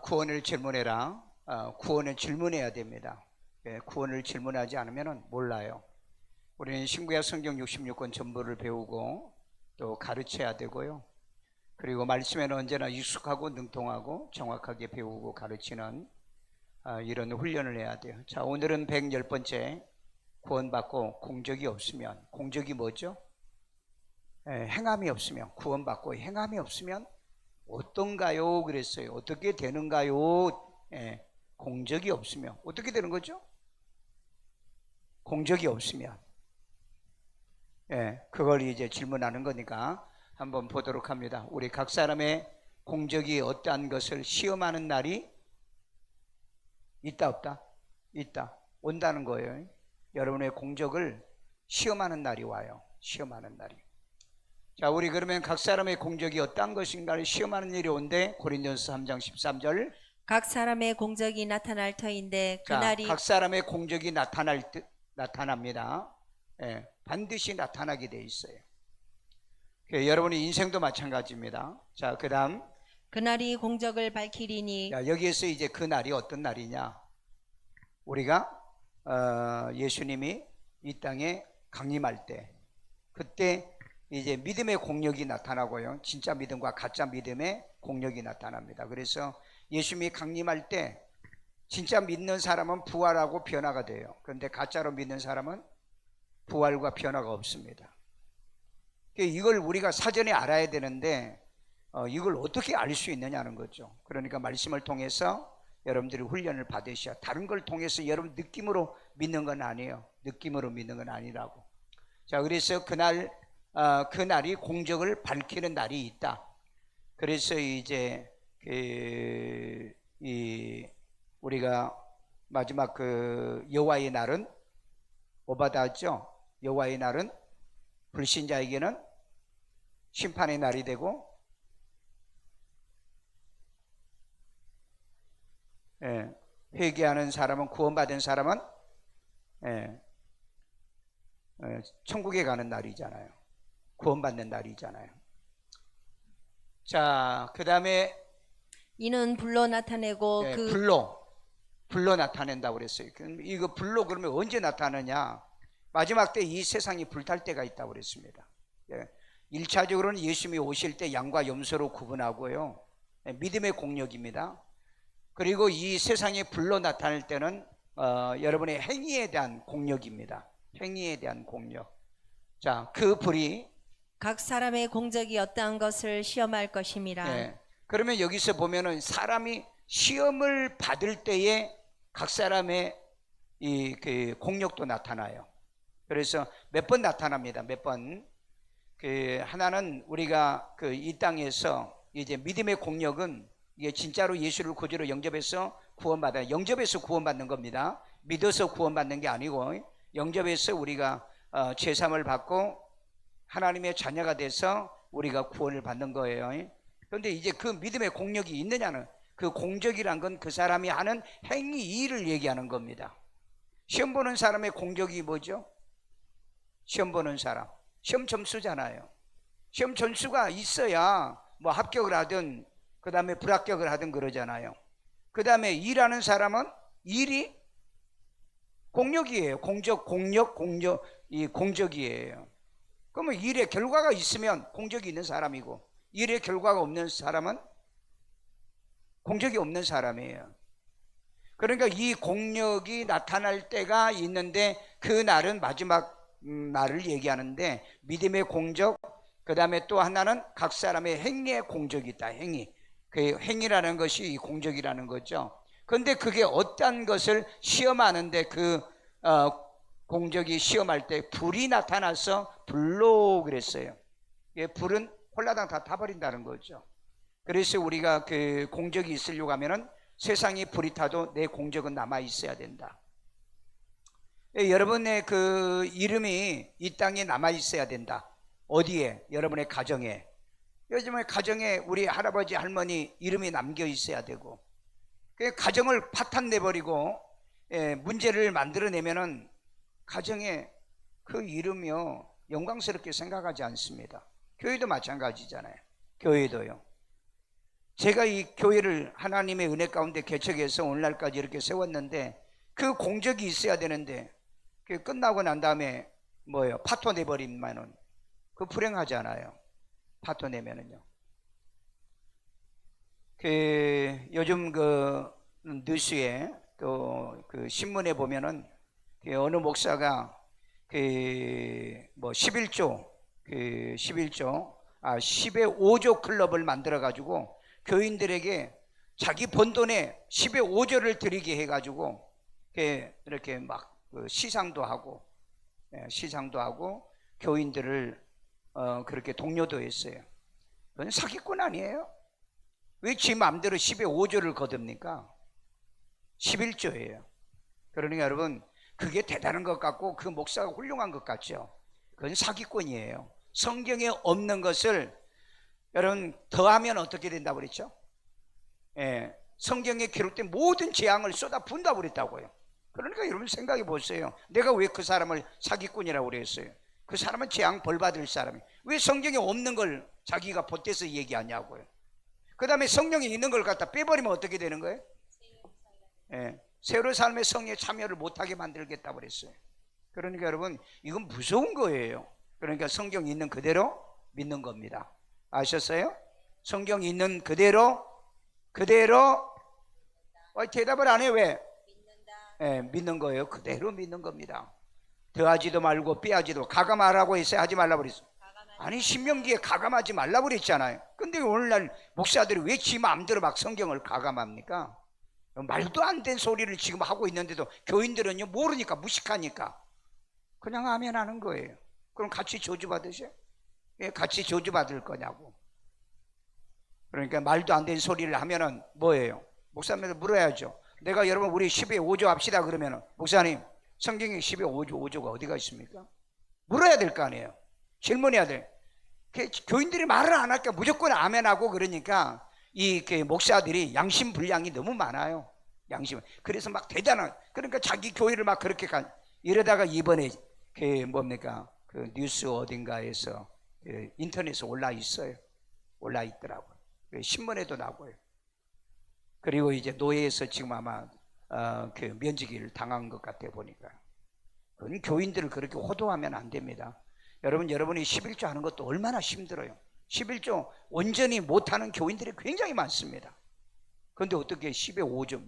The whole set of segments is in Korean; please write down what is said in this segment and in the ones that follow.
구원을 질문해라. 구원은 질문해야 됩니다. 구원을 질문하지 않으면 몰라요. 우리는 신구약 성경 66권 전부를 배우고 또 가르쳐야 되고요. 그리고 말씀에는 언제나 익숙하고 능통하고 정확하게 배우고 가르치는 이런 훈련을 해야 돼요. 자, 오늘은 110번째 구원받고 공적이 없으면, 공적이 뭐죠? 행함이 없으면, 구원받고 행함이 없으면 어떤가요? 그랬어요. 어떻게 되는가요? 공적이 없으면 어떻게 되는 거죠? 공적이 없으면 그걸 이제 질문하는 거니까 한번 보도록 합니다. 우리 각 사람의 공적이 어떠한 것을 시험하는 날이 있다 없다? 있다. 온다는 거예요. 여러분의 공적을 시험하는 날이 와요. 시험하는 날이. 자, 우리 그러면 각 사람의 공적이 어떠한 것인가를 시험하는 일이 온대. 고린도전서 3장 13절. 각 사람의 공적이 나타날 터인데 그날이 각 사람의 공적이 나타납니다. 반드시 나타나게 돼 있어요. 여러분의 인생도 마찬가지입니다. 자, 그 다음 그날이 공적을 밝히리니. 여기에서 이제 그 날이 어떤 날이냐? 우리가 예수님이 이 땅에 강림할 때, 그때 이제 믿음의 공력이 나타나고요. 진짜 믿음과 가짜 믿음의 공력이 나타납니다. 그래서 예수님이 강림할 때 진짜 믿는 사람은 부활하고 변화가 돼요. 그런데 가짜로 믿는 사람은 부활과 변화가 없습니다. 이걸 우리가 사전에 알아야 되는데 이걸 어떻게 알 수 있느냐는 거죠. 그러니까 말씀을 통해서 여러분들이 훈련을 받으셔야, 다른 걸 통해서 여러분 느낌으로 믿는 건 아니에요. 느낌으로 믿는 건 아니라고. 자, 그래서 그날이 공적을 밝히는 날이 있다. 그래서 이제 우리가 마지막 여호와의 날은 오바다죠. 여호와의 날은 불신자에게는 심판의 날이 되고, 회개하는 사람은, 구원받은 사람은 천국에 가는 날이잖아요. 구원받는 날이잖아요. 자, 그 다음에 이는 불로 나타내고 불로 나타낸다고 그랬어요. 이거 불로 그러면 언제 나타나냐? 마지막 때 이 세상이 불탈 때가 있다고 그랬습니다. 1차적으로는 예수님이 오실 때 양과 염소로 구분하고요. 믿음의 공력입니다. 그리고 이 세상에 불로 나타날 때는 여러분의 행위에 대한 공력입니다. 행위에 대한 공력. 자, 그 불이 각 사람의 공적이 어떠한 것을 시험할 것임이라. 그러면 여기서 보면은 사람이 시험을 받을 때에 각 사람의 그 공력도 나타나요. 그래서 몇 번 나타납니다. 몇 번. 하나는 우리가 이 땅에서 이제 믿음의 공력은 이게 진짜로 예수를 구주로 영접해서 영접해서 구원받는 겁니다. 믿어서 구원받는 게 아니고, 영접해서 우리가 죄사함을 받고 하나님의 자녀가 돼서 우리가 구원을 받는 거예요. 그런데 이제 그 믿음의 공력이 있느냐는, 그 공적이란 건 그 사람이 하는 행위 일을 얘기하는 겁니다. 시험 보는 사람의 공적이 뭐죠? 시험 보는 사람, 시험 점수잖아요. 시험 점수가 있어야 뭐 합격을 하든 그 다음에 불합격을 하든 그러잖아요. 그 다음에 일하는 사람은 일이 공력이에요. 이 공적이에요. 그러면 일의 결과가 있으면 공적이 있는 사람이고, 일의 결과가 없는 사람은 공적이 없는 사람이에요. 그러니까 이 공력이 나타날 때가 있는데, 그 날은 마지막 날을 얘기하는데, 믿음의 공적, 그 다음에 또 하나는 각 사람의 행위의 공적이 있다. 행위. 그 행위라는 것이 이 공적이라는 거죠. 그런데 그게 어떤 것을 시험하는데, 공적이 시험할 때 불이 나타나서 불로 그랬어요. 불은 홀라당 다 타버린다는 거죠. 그래서 우리가 그 공적이 있으려고 하면은 세상에 불이 타도 내 공적은 남아 있어야 된다. 여러분의 그 이름이 이 땅에 남아 있어야 된다. 어디에? 여러분의 가정에. 요즘에 가정에 우리 할아버지 할머니 이름이 남겨 있어야 되고, 그 가정을 파탄 내버리고 문제를 만들어내면은 가정에 그 이름이요 영광스럽게 생각하지 않습니다. 교회도 마찬가지잖아요. 교회도요. 제가 이 교회를 하나님의 은혜 가운데 개척해서 오늘날까지 이렇게 세웠는데 그 공적이 있어야 되는데 그 끝나고 난 다음에 뭐예요? 파토 내버리면은 그 불행하잖아요. 파토 내면은요. 그 요즘 그 뉴스에 또 그 신문에 보면은 그 어느 목사가 그 뭐 11조 10의 5조 클럽을 만들어 가지고 교인들에게 자기 번 돈에 10의 5조를 드리게 해 가지고 이렇게 막 그 시상도 하고 교인들을 그렇게 독려도 했어요. 그건 사기꾼 아니에요? 왜 지 마음대로 10의 5조를 거둡니까? 11조예요. 그러니까 여러분 그게 대단한 것 같고 그 목사가 훌륭한 것 같죠? 그건 사기꾼이에요. 성경에 없는 것을 여러분 더하면 어떻게 된다고 그랬죠? 성경에 기록된 모든 재앙을 쏟아 붓는다고 그랬다고요. 그러니까 여러분 생각해 보세요. 내가 왜 그 사람을 사기꾼이라고 그랬어요? 그 사람은 재앙 벌 받을 사람이 왜 성경에 없는 걸 자기가 보태서 얘기하냐고요. 그 다음에 성령이 있는 걸 갖다 빼버리면 어떻게 되는 거예요? 새로 삶의 성령에 참여를 못하게 만들겠다고 그랬어요. 그러니까 여러분 이건 무서운 거예요. 그러니까 성경이 있는 그대로 믿는 겁니다. 아셨어요? 성경이 있는 그대로 대답을 안 해. 왜? 믿는 거예요. 그대로 믿는 겁니다. 더하지도 말고 빼하지도. 가감하라고 했어요? 하지 말라고 그랬어요? 아니 신명기에 가감하지 말라고 그랬잖아요. 근데 오늘날 목사들이 왜 지 마음대로 막 성경을 가감합니까? 말도 안 된 소리를 지금 하고 있는데도 교인들은요 모르니까 무식하니까 그냥 아멘 하는 거예요. 그럼 같이 저주받으세요? 같이 저주받을 거냐고. 그러니까 말도 안 되는 소리를 하면은 뭐예요? 목사님들 물어야죠. 내가 여러분 우리 10의 5조 합시다 그러면은 목사님 성경에 10의 5조가 어디가 있습니까? 물어야 될 거 아니에요. 질문해야 돼. 교인들이 말을 안 할까 무조건 아멘하고 그러니까 이 목사들이 양심 불량이 너무 많아요. 양심. 그래서 막 대단한 그러니까 자기 교회를 막 그렇게 이러다가 이번에 뭡니까 그 뉴스 어딘가에서 인터넷에 올라 있더라고요. 신문에도 나고요. 그리고 이제 노예에서 지금 아마 그 면직을 당한 것 같아 보니까. 그건 교인들을 그렇게 호도하면 안 됩니다. 여러분이 11조 하는 것도 얼마나 힘들어요. 11조 온전히 못하는 교인들이 굉장히 많습니다. 그런데 어떻게 10의 5조?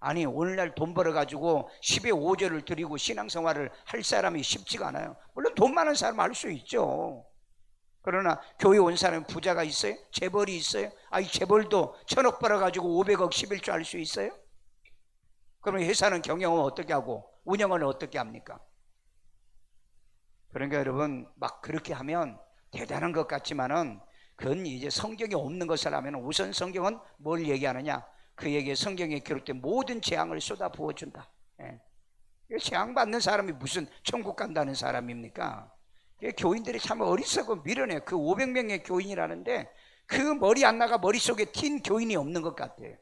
아니 오늘날 돈 벌어가지고 10의 5조를 드리고 신앙생활을 할 사람이 쉽지가 않아요. 물론 돈 많은 사람 할 수 있죠. 그러나 교회 온 사람은 부자가 있어요? 재벌이 있어요? 이 재벌도 1000억 벌어가지고 500억 11조 할 수 있어요? 그러면 회사는 경영은 어떻게 하고 운영은 어떻게 합니까? 그러니까 여러분 막 그렇게 하면 대단한 것 같지만은 그건 이제 성경에 없는 것을 하면 우선 성경은 뭘 얘기하느냐? 그에게 성경에 기록된 모든 재앙을 쏟아 부어준다. 재앙 받는 사람이 무슨 천국 간다는 사람입니까? 교인들이 참 어리석고 미련해요. 그 500명의 교인이라는데 그 머리 안 나가 머릿속에 튄 교인이 없는 것 같아요.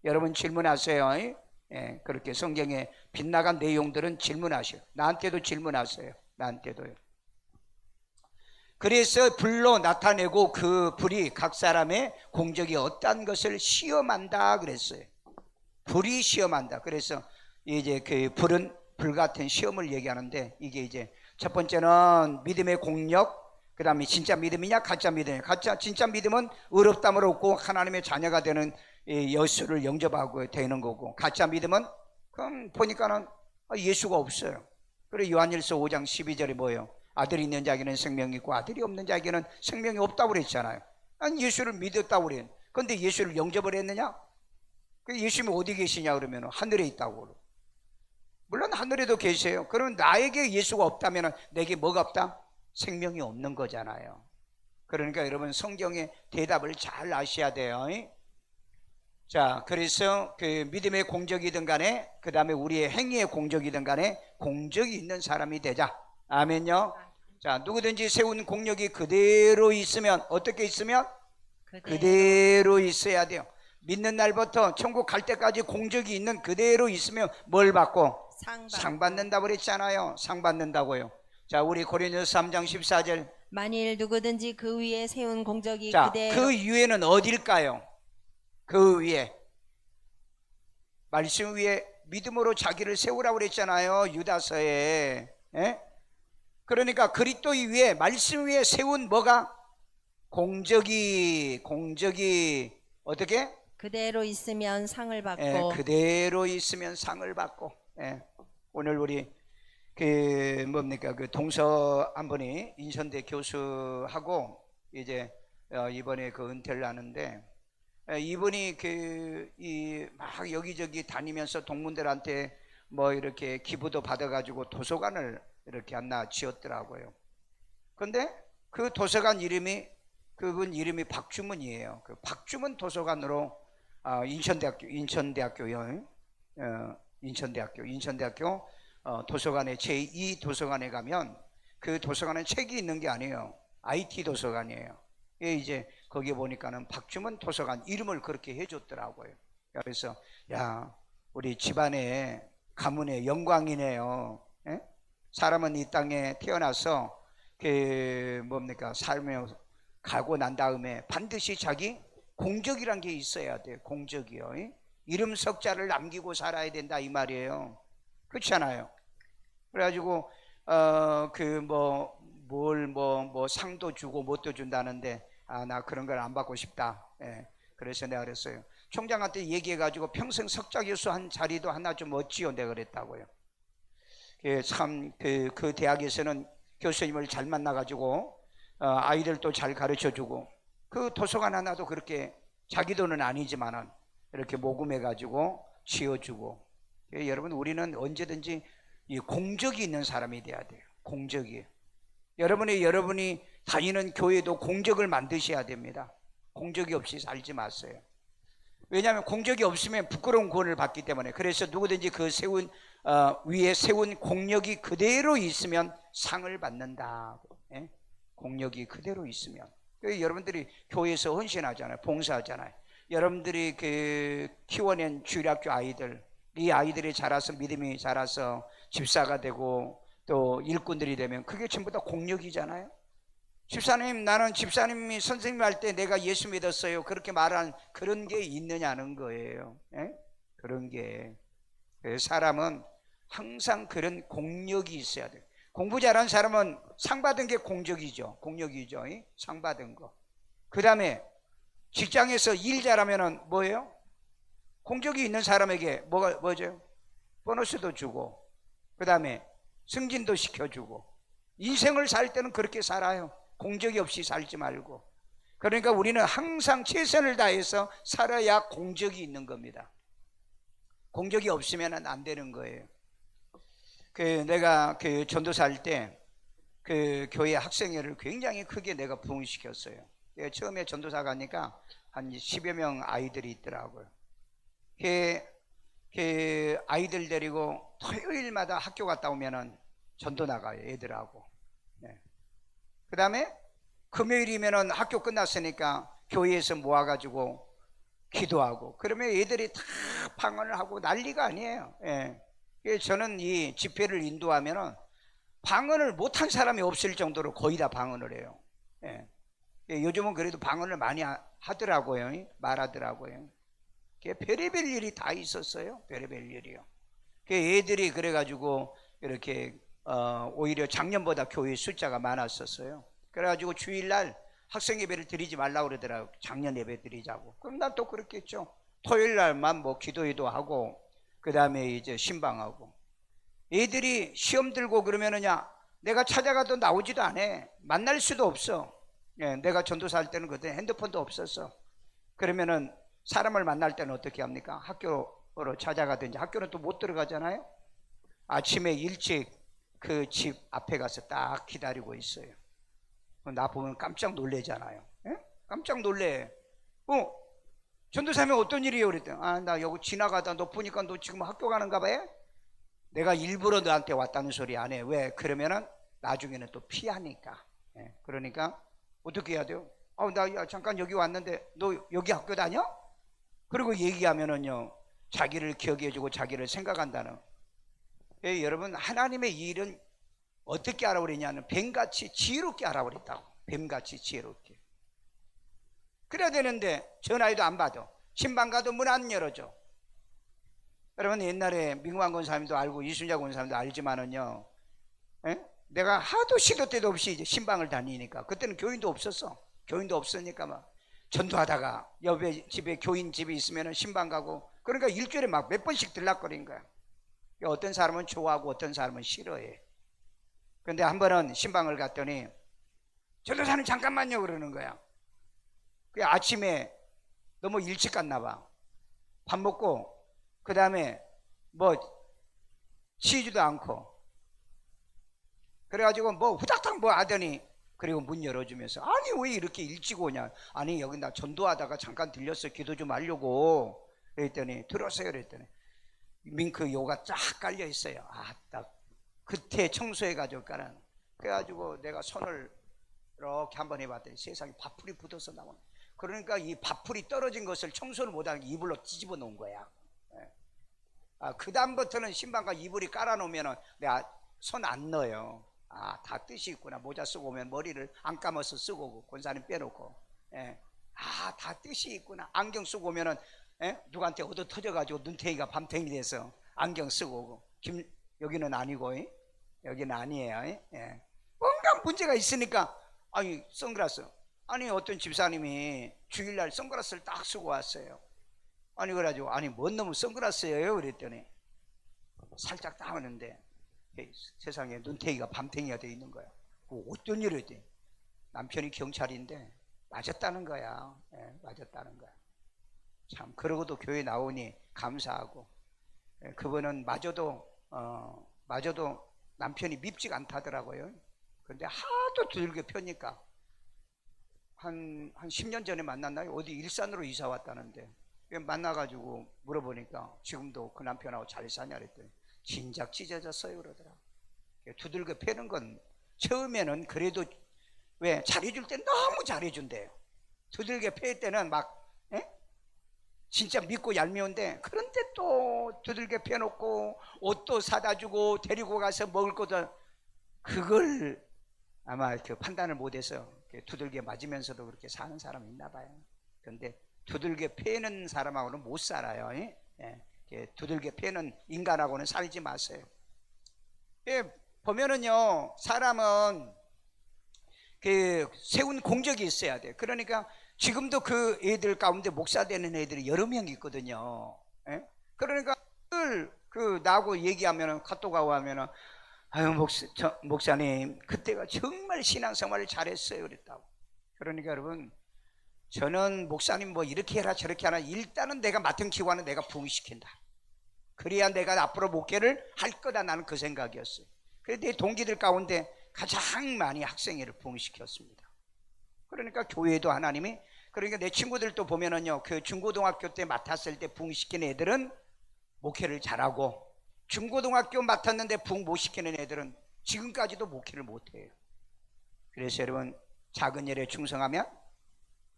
여러분 질문하세요. 그렇게 성경에 빗나간 내용들은 질문하세요. 나한테도 질문하세요. 나한테도요. 그래서 불로 나타내고 그 불이 각 사람의 공적이 어떠한 것을 시험한다 그랬어요. 불이 시험한다. 그래서 이제 그 불은 불 같은 시험을 얘기하는데 이게 이제 첫 번째는 믿음의 공력, 그 다음에 진짜 믿음이냐 가짜 믿음이냐. 진짜 믿음은 의롭다함을 얻고 하나님의 자녀가 되는 예수를 영접하고 되는 거고, 가짜 믿음은 그럼 보니까는 예수가 없어요. 그리고 요한일서 5장 12절에 뭐예요? 아들이 있는 자에게는 생명이 있고 아들이 없는 자에게는 생명이 없다고 그랬잖아요. 아니 예수를 믿었다고 그래요. 그런데 예수를 영접을 했느냐? 예수님이 어디 계시냐 그러면 하늘에 있다고. 물론 하늘에도 계세요. 그러면 나에게 예수가 없다면 내게 뭐가 없다? 생명이 없는 거잖아요. 그러니까 여러분 성경의 대답을 잘 아셔야 돼요. 자, 그래서 그 믿음의 공적이든 간에 그 다음에 우리의 행위의 공적이든 간에 공적이 있는 사람이 되자. 아멘요. 자, 누구든지 세운 공력이 그대로 있으면 어떻게 있으면? 그대로 있어야 돼요. 믿는 날부터 천국 갈 때까지 공적이 있는 그대로 있으면 뭘 받고? 상 받는다고 그랬잖아요. 상 받는다고요. 자, 우리 고린도서 3장 14절. 만일 누구든지 그 위에 세운 공적이 자, 그대로. 그 위에는 어딜까요? 그 위에 말씀 위에 믿음으로 자기를 세우라고 그랬잖아요. 유다서에. 예? 그러니까 그리스도 위에 말씀 위에 세운 뭐가? 공적이 어떻게? 그대로 있으면 상을 받고. 예, 그대로 있으면 상을 받고. 예. 오늘 우리 그 뭡니까 그 동서 한 분이 인천대 교수하고 이제 이번에 그 은퇴를 하는데, 이분이 그 이 막 여기저기 다니면서 동문들한테 뭐 이렇게 기부도 받아가지고 도서관을 이렇게 하나 지었더라고요. 근데 그 도서관 이름이, 그분 이름이 박주문이에요. 그 박주문 도서관으로 인천대학교 도서관에 제2 도서관에 가면 그 도서관은 책이 있는 게 아니에요. IT 도서관이에요. 이제 거기 보니까는 박주문 도서관 이름을 그렇게 해줬더라고요. 그래서 야, 우리 집안에 가문의 영광이네요. 예? 사람은 이 땅에 태어나서 그 뭡니까 삶에 가고 난 다음에 반드시 자기 공적이란 게 있어야 돼요. 공적이요. 이름 석자를 남기고 살아야 된다 이 말이에요. 그렇잖아요. 그래가지고 그 뭐 상도 주고 뭣도 준다는데 나 그런 걸 안 받고 싶다. 예. 그래서 내가 그랬어요. 총장한테 얘기해가지고 평생 석자 교수 한 자리도 하나 좀 얻지요. 내가 그랬다고요. 참 그 대학에서는 교수님을 잘 만나가지고 아이들도 잘 가르쳐주고 그 도서관 하나도 그렇게 자기 돈은 아니지만은 이렇게 모금해가지고 지어주고. 여러분 우리는 언제든지 이 공적이 있는 사람이 돼야 돼요. 공적이. 여러분이 다니는 교회도 공적을 만드셔야 됩니다. 공적이 없이 살지 마세요. 왜냐하면 공적이 없으면 부끄러운 구원을 받기 때문에. 그래서 누구든지 그 위에 세운 공력이 그대로 있으면 상을 받는다. 예? 공력이 그대로 있으면. 여러분들이 교회에서 헌신하잖아요. 봉사하잖아요. 여러분들이 그 키워낸 주일학교 아이들, 이 아이들이 자라서 믿음이 자라서 집사가 되고 또 일꾼들이 되면 그게 전부 다 공력이잖아요. 집사님, 나는 집사님이 선생님 할 때 내가 예수 믿었어요. 그렇게 말한 그런 게 있느냐는 거예요. 예? 그런 게. 사람은 항상 그런 공력이 있어야 돼요. 공부 잘한 사람은 상 받은 게 공적이죠. 공력이죠. 상 받은 거. 그 다음에 직장에서 일 잘하면은 뭐예요? 공적이 있는 사람에게 뭐죠? 보너스도 주고, 그 다음에 승진도 시켜주고. 인생을 살 때는 그렇게 살아요. 공적이 없이 살지 말고. 그러니까 우리는 항상 최선을 다해서 살아야 공적이 있는 겁니다. 공적이 없으면 안 되는 거예요. 내가 그 전도사 할 때 그 교회 학생회를 굉장히 크게 내가 부흥시켰어요. 처음에 전도사 가니까 한 10여 명 아이들이 있더라고요. 그 아이들 데리고 토요일마다 학교 갔다 오면은 전도 나가요, 애들하고. 네. 그 다음에 금요일이면은 학교 끝났으니까 교회에서 모아가지고 기도하고, 그러면 애들이 다 방언을 하고 난리가 아니에요. 예. 저는 이 집회를 인도하면은 방언을 못한 사람이 없을 정도로 거의 다 방언을 해요. 예. 요즘은 그래도 방언을 많이 하더라고요. 말하더라고요. 별의별 일이 다 있었어요. 별의별 일이요. 애들이 그래가지고 이렇게 오히려 작년보다 교회 숫자가 많았었어요. 그래가지고 주일날 학생 예배를 드리지 말라고 그러더라고요. 작년 예배 드리자고. 그럼 난 또 그렇겠죠. 토요일날만 뭐 기도회도 하고 그 다음에 이제 신방하고. 애들이 시험 들고 그러면은야 내가 찾아가도 나오지도 않아. 만날 수도 없어. 예, 내가 전도사 할 때는 그때 핸드폰도 없었어. 그러면은 사람을 만날 때는 어떻게 합니까? 학교로 찾아가든지. 학교는 또 못 들어가잖아요. 아침에 일찍 그 집 앞에 가서 딱 기다리고 있어요. 나 보면 깜짝 놀래잖아요. 예? 깜짝 놀래. 전도사면 어떤 일이에요? 그랬더니 나 여기 지나가다 너 보니까 너 지금 학교 가는가 봐요? 내가 일부러 너한테 왔다는 소리 안 해. 왜? 그러면은 나중에는 또 피하니까. 예. 그러니까 어떻게 해야 돼요? 나 잠깐 여기 왔는데 너 여기 학교 다녀? 그리고 얘기하면은요 자기를 기억해주고 자기를 생각한다는. 여러분 하나님의 일은 어떻게 하라고 그랬냐면 뱀같이 지혜롭게 하라고 그랬다고. 뱀같이 지혜롭게. 그래야 되는데 전화해도 안 받아. 신방 가도 문 안 열어줘. 여러분 옛날에 민광 권사님도 알고 이순자 권사님도 알지만은요, 에? 내가 하도 시도 때도 없이 이제 신방을 다니니까, 그때는 교인도 없었어. 교인도 없으니까 막 전도하다가 옆에 집에 교인 집이 있으면 신방 가고, 그러니까 일주일에 막 몇 번씩 들락거린 거야. 어떤 사람은 좋아하고 어떤 사람은 싫어해. 근데 한 번은 신방을 갔더니 전도사님 잠깐만요 그러는 거야. 그 아침에 너무 일찍 갔나 봐. 밥 먹고 그 다음에 뭐 쉬지도 않고, 그래가지고 뭐 후닥닥 뭐 하더니, 그리고 문 열어주면서 아니 왜 이렇게 일찍 오냐. 아니 여기 나 전도하다가 잠깐 들렸어 기도 좀 하려고. 그랬더니 들었어요. 그랬더니 밍크 요가 쫙 깔려 있어요. 아 딱 그때 청소해가지고 깔아. 그래가지고 내가 손을 이렇게 한번 해봤더니 세상에 밥풀이 붙어서 나오네. 그러니까 이 밥풀이 떨어진 것을 청소를 못하는 게 이불로 뒤집어 놓은 거야. 그 다음부터는 신방과 이불이 깔아놓으면 내가 손 안 넣어요. 아, 다 뜻이 있구나. 모자 쓰고 오면 머리를 안 감아서 쓰고 오고, 권사님 빼놓고. 아, 다 뜻이 있구나. 안경 쓰고 오면은 누구한테 얻어 터져가지고 눈탱이가 밤탱이 돼서 안경 쓰고 오고. 여기는 아니고, 여기는 아니에요. 뭔가 문제가 있으니까, 아니 선글라스, 아니 어떤 집사님이 주일날 선글라스를 딱 쓰고 왔어요. 아니 그래가지고 아니 뭔 놈의 선글라스예요 그랬더니 살짝 따오는데 세상에 눈탱이가 밤탱이가 돼 있는 거야. 뭐 어떤 일을 했더니 남편이 경찰인데 맞았다는 거야. 맞았다는 거야. 참 그러고도 교회 나오니 감사하고, 그분은 마저도 남편이 밉지가 않다더라고요. 근데 하도 두들겨 펴니까 한 10년 전에 만났나요? 어디 일산으로 이사 왔다는데 만나가지고 물어보니까 지금도 그 남편하고 잘 사냐 그랬더니 진작 찢어졌어요 그러더라. 두들겨 패는 건 처음에는 그래도 왜 잘해줄 때 너무 잘해준대요. 두들겨 패일 때는 막 진짜 믿고 얄미운데, 그런데 또 두들겨 패놓고 옷도 사다 주고 데리고 가서 먹을 것도, 그걸 아마 그 판단을 못해서 두들겨 맞으면서도 그렇게 사는 사람이 있나 봐요. 그런데 두들겨 패는 사람하고는 못 살아요. 두들겨 패는 인간하고는 살지 마세요. 보면은요, 사람은 그 세운 공적이 있어야 돼. 그러니까 지금도 그 애들 가운데 목사 되는 애들이 여러 명 있거든요. 그러니까 그 나하고 얘기하면은, 카톡하고 하면은, 아유 목사님 그때가 정말 신앙생활을 잘했어요 그랬다고. 그러니까 여러분, 저는 목사님 뭐 이렇게 해라 저렇게 하라, 일단은 내가 맡은 기관은 내가 부흥시킨다. 그래야 내가 앞으로 목회를 할 거다, 나는 그 생각이었어요. 그래서 내 동기들 가운데 가장 많이 학생회를 부흥시켰습니다. 그러니까 교회도 하나님이, 그러니까 내 친구들도 보면은요, 그 중고등학교 때 맡았을 때 부흥시킨 애들은 목회를 잘하고, 중고등학교 맡았는데 부흥 못 시키는 애들은 지금까지도 목회를 못해요. 그래서 여러분, 작은 일에 충성하면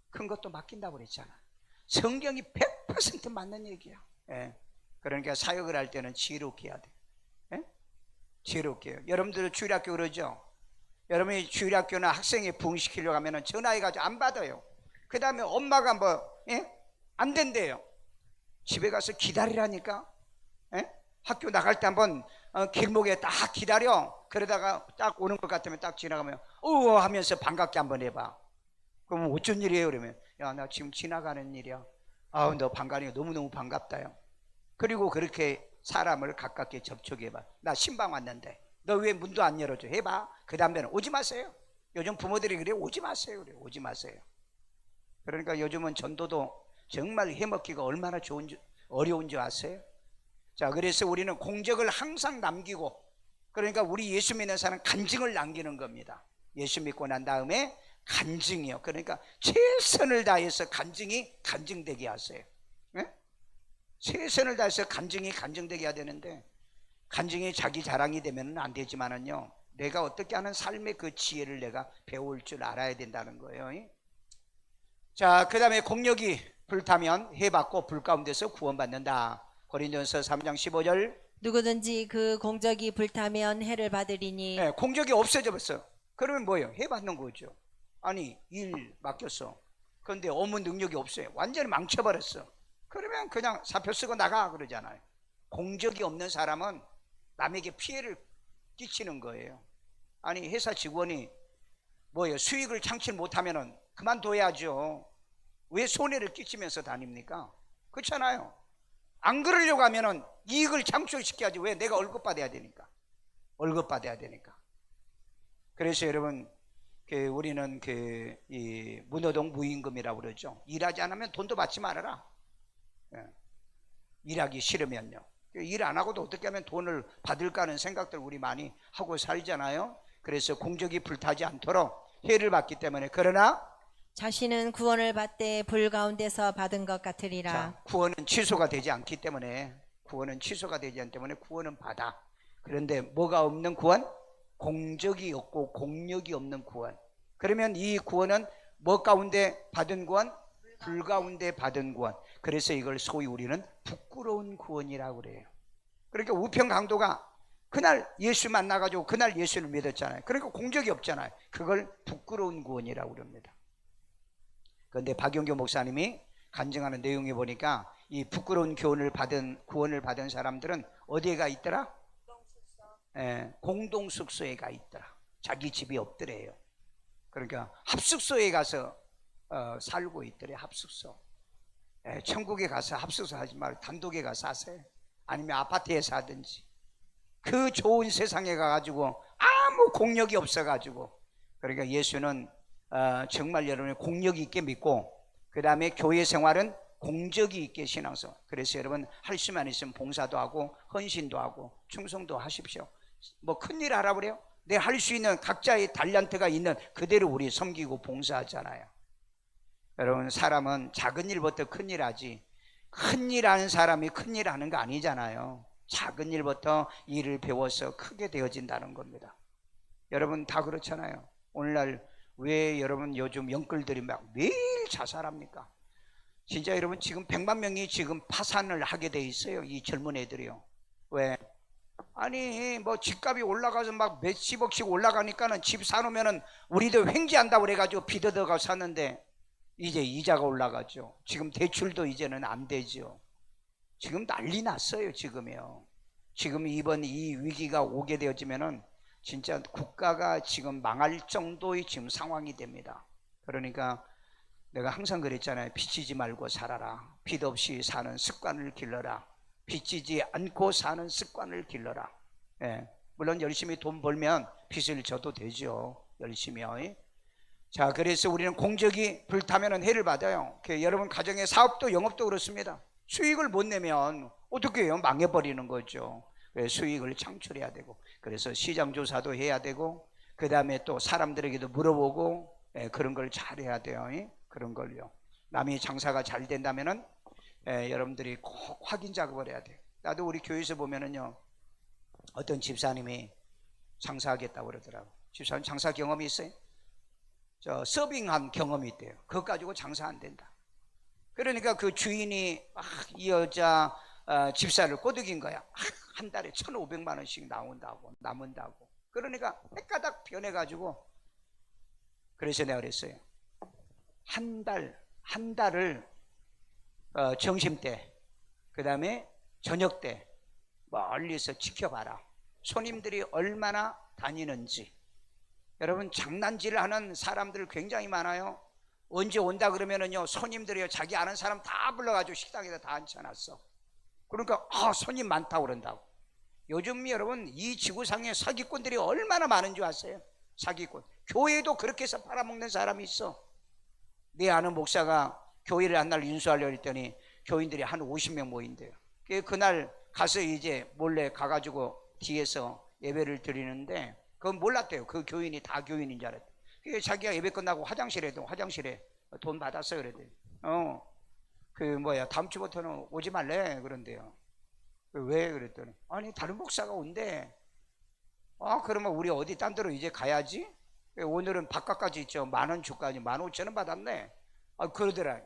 큰 것도 맡긴다고 그랬잖아. 성경이 100% 맞는 얘기야. 그러니까 사역을 할 때는 지혜롭게 해야 돼. 지혜롭게 해요. 여러분들 주일학교 그러죠? 여러분이 주일학교나 학생회 부흥시키려고 하면 전화해가지고 안 받아요. 그 다음에 엄마가 뭐 안 된대요. 집에 가서 기다리라니까. 학교 나갈 때 한번 길목에 딱 기다려. 그러다가 딱 오는 것 같으면 딱 지나가면 하면서 반갑게 한번 해봐. 그럼 어쩐 일이에요? 그러면 야, 나 지금 지나가는 일이야. 아우, 너 반가니까 너무너무 반갑다요. 그리고 그렇게 사람을 가깝게 접촉해봐. 나 신방 왔는데 너 왜 문도 안 열어줘? 해봐. 그 다음에는 오지 마세요. 요즘 부모들이 그래, 오지 마세요. 그래, 오지 마세요. 그러니까 요즘은 전도도 정말 해먹기가 얼마나 어려운 줄 아세요? 자, 그래서 우리는 공적을 항상 남기고, 그러니까 우리 예수 믿는 사람은 간증을 남기는 겁니다. 예수 믿고 난 다음에 간증이요. 그러니까 최선을 다해서 간증이 간증되게 하세요. 최선을 다해서 간증이 간증되게 해야 되는데, 간증이 자기 자랑이 되면 안 되지만은요, 내가 어떻게 하는 삶의 그 지혜를 내가 배울 줄 알아야 된다는 거예요. 자, 그 다음에 공력이 불타면 해받고 불 가운데서 구원받는다. 고린도전서 3장 15절. 누구든지 그 공적이 불타면 해를 받으리니. 공적이 없어져 버렸어. 그러면 뭐예요? 해받는 거죠. 아니, 일 맡겼어. 그런데 업무 능력이 없어요. 완전히 망쳐버렸어. 그러면 그냥 사표 쓰고 나가 그러잖아요. 공적이 없는 사람은 남에게 피해를 끼치는 거예요. 아니 회사 직원이 뭐예요? 수익을 창출 못하면은 그만둬야죠. 왜 손해를 끼치면서 다닙니까? 그렇잖아요. 안 그러려고 하면은 이익을 창출시켜야지. 왜? 내가 월급 받아야 되니까. 월급 받아야 되니까. 그래서 여러분 우리는 이 무노동 무임금이라고 그러죠. 일하지 않으면 돈도 받지 말아라. 예. 일하기 싫으면요. 일 안 하고도 어떻게 하면 돈을 받을까 하는 생각들 우리 많이 하고 살잖아요. 그래서 공적이 불타지 않도록 해를 받기 때문에. 그러나 자신은 구원을 받되 불 가운데서 받은 것 같으리라. 자, 구원은 취소가 되지 않기 때문에, 구원은 취소가 되지 않기 때문에 구원은 받아. 그런데 뭐가 없는 구원? 공적이 없고 공력이 없는 구원. 그러면 이 구원은 뭐 가운데 받은 구원? 불 가운데 받은 구원. 그래서 이걸 소위 우리는 부끄러운 구원이라고 그래요. 그러니까 우편 강도가 그날 예수 만나가지고 그날 예수를 믿었잖아요. 그러니까 공적이 없잖아요. 그걸 부끄러운 구원이라고 그럽니다. 그런데 박영교 목사님이 간증하는 내용에 보니까 이 부끄러운 구원을 받은 사람들은 어디에 가 있더라? 공동숙소에 가 있더라. 자기 집이 없더래요. 그러니까 합숙소에 가서 살고 있더래. 합숙소. 천국에 가서 합숙소 하지 말고 단독에 가서 사세요. 아니면 아파트에 사든지. 그 좋은 세상에 가가지고 아무 공력이 없어가지고. 그러니까 예수는 정말 여러분의 공력이 있게 믿고, 그 다음에 교회 생활은 공적이 있게 신앙생활. 그래서 여러분 할 수만 있으면 봉사도 하고 헌신도 하고 충성도 하십시오. 뭐 큰일 하라 그래요? 내 할 수 있는 각자의 달란트가 있는 그대로 우리 섬기고 봉사하잖아요. 여러분 사람은 작은 일부터 큰 일 하지, 큰 일 하는 사람이 큰 일 하는 거 아니잖아요. 작은 일부터 일을 배워서 크게 되어진다는 겁니다. 여러분 다 그렇잖아요. 오늘날 왜 여러분 요즘 영끌들이 막 매일 자살합니까? 진짜 여러분 지금 100만 명이 지금 파산을 하게 돼 있어요. 이 젊은 애들이요. 왜? 아니 뭐 집값이 올라가서 막 몇십억씩 올라가니까는 집 사놓으면은 우리도 횡재한다고 그래가지고 비더더가 샀는데 이제 이자가 올라가죠. 지금 대출도 이제는 안 되죠. 지금 난리 났어요. 지금이요. 지금 이번 이 위기가 오게 되어지면은 진짜 국가가 지금 망할 정도의 지금 상황이 됩니다. 그러니까 내가 항상 그랬잖아요. 빚지지 말고 살아라. 빚 없이 사는 습관을 길러라. 빚지지 않고 사는 습관을 길러라. 물론 열심히 돈 벌면 빚을 져도 되죠. 열심히요. 자, 그래서 우리는 공적이 불타면 해를 받아요. 여러분 가정의 사업도 영업도 그렇습니다. 수익을 못 내면 어떻게 해요? 망해버리는 거죠. 수익을 창출해야 되고, 그래서 시장 조사도 해야 되고, 그 다음에 또 사람들에게도 물어보고, 그런 걸 잘해야 돼요. 그런 걸요. 남이 장사가 잘 된다면은 여러분들이 꼭 확인 작업을 해야 돼요. 나도 우리 교회에서 보면은요, 어떤 집사님이 장사하겠다고 그러더라고. 집사님 장사 경험이 있어요? 서빙한 경험이 있대요. 그것 가지고 장사 안 된다. 그러니까 그 주인이 막 이 여자 집사를 꼬드긴 거야. 한 달에 1,500만 원씩 남은다고. 그러니까 헷가닥 변해가지고, 그래서 내가 그랬어요. 한 달을 점심때, 그 다음에 저녁때 멀리서 지켜봐라. 손님들이 얼마나 다니는지. 여러분 장난질을 하는 사람들 굉장히 많아요. 언제 온다 그러면은요, 손님들이요, 자기 아는 사람 다 불러가지고 식당에다 다 앉혀놨어. 그러니까 손님 많다고 그런다고. 요즘 여러분 이 지구상에 사기꾼들이 얼마나 많은 줄 아세요? 사기꾼. 교회도 그렇게 해서 팔아먹는 사람이 있어. 내 아는 목사가 교회를 한 날 인수하려고 했더니 교인들이 한 50명 모인대요. 그날 가서 이제 몰래 가가지고 뒤에서 예배를 드리는데, 그건 몰랐대요. 그 교인이 다 교인인 줄 알았대요. 자기가 예배 끝나고 화장실에 돈 받았어요. 그랬더니 다음 주부터는 오지 말래 그런데요. 왜? 그랬더니 아니 다른 목사가 온대. 그러면 우리 어디 딴 데로 이제 가야지. 오늘은 바깥까지 있죠. 10,000원 주까지 15,000원 받았네. 그러더라.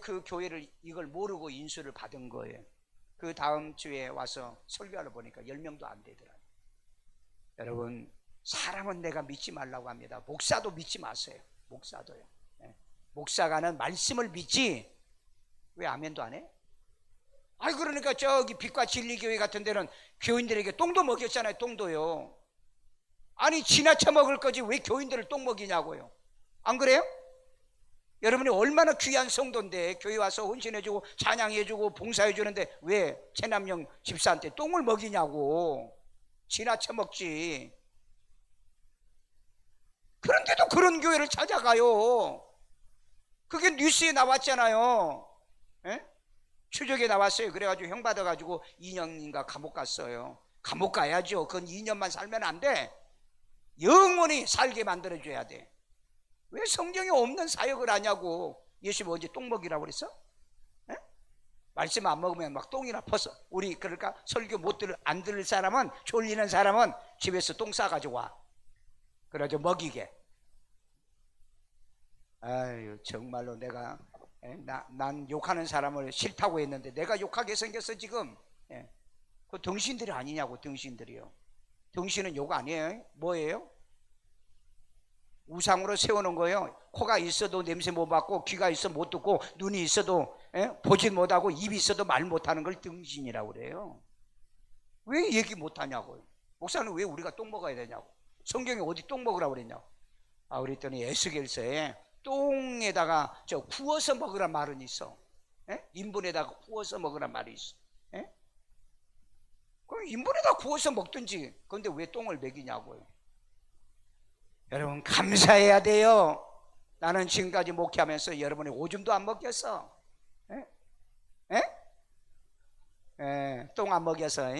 그 교회를 이걸 모르고 인수를 받은 거예요. 그 다음 주에 와서 설교하러 보니까 10명도 안 되더라. 여러분 사람은 내가 믿지 말라고 합니다. 목사도 믿지 마세요. 목사도요. 목사가 하는 말씀을 믿지. 왜 아멘도 안 해? 그러니까 저기 빛과 진리 교회 같은 데는 교인들에게 똥도 먹였잖아요. 똥도요. 아니 지나쳐 먹을 거지 왜 교인들을 똥 먹이냐고요. 안 그래요? 여러분이 얼마나 귀한 성도인데 교회 와서 헌신해주고 찬양해주고 봉사해주는데 왜 최남영 집사한테 똥을 먹이냐고. 지나쳐 먹지. 그런데도 그런 교회를 찾아가요. 그게 뉴스에 나왔잖아요. 에? 추적에 나왔어요. 그래가지고 형 받아가지고 2년인가 감옥 갔어요. 감옥 가야죠. 그건 2년만 살면 안 돼. 영원히 살게 만들어줘야 돼. 왜 성경에 없는 사역을 하냐고. 예수님 언제 똥 먹이라고 그랬어? 에? 말씀 안 먹으면 막 똥이나 퍼서. 우리 그러니까 설교 안 들을 사람은, 졸리는 사람은 집에서 똥 싸가지고 와. 그래가지고 먹이게. 아유 정말로 내가 난 욕하는 사람을 싫다고 했는데 내가 욕하게 생겼어 지금. 그 등신들이 아니냐고. 등신들이요. 등신은 욕 아니에요. 뭐예요? 우상으로 세우는 거예요. 코가 있어도 냄새 못 맡고, 귀가 있어 못 듣고, 눈이 있어도 보질 못하고, 입이 있어도 말 못하는 걸 등신이라고 그래요. 왜 얘기 못하냐고요. 목사는 왜 우리가 똥 먹어야 되냐고. 성경에 어디 똥 먹으라고 그랬냐고. 그랬더니 에스겔서에 똥에다가 구워서 먹으란 말은 있어. 인분에다가 구워서 먹으란 말이 있어. 그럼 인분에다 구워서 먹든지. 그런데 왜 똥을 먹이냐고요. 여러분 감사해야 돼요. 나는 지금까지 목회하면서 여러분이 오줌도 안 먹였어. 똥 안 먹여서.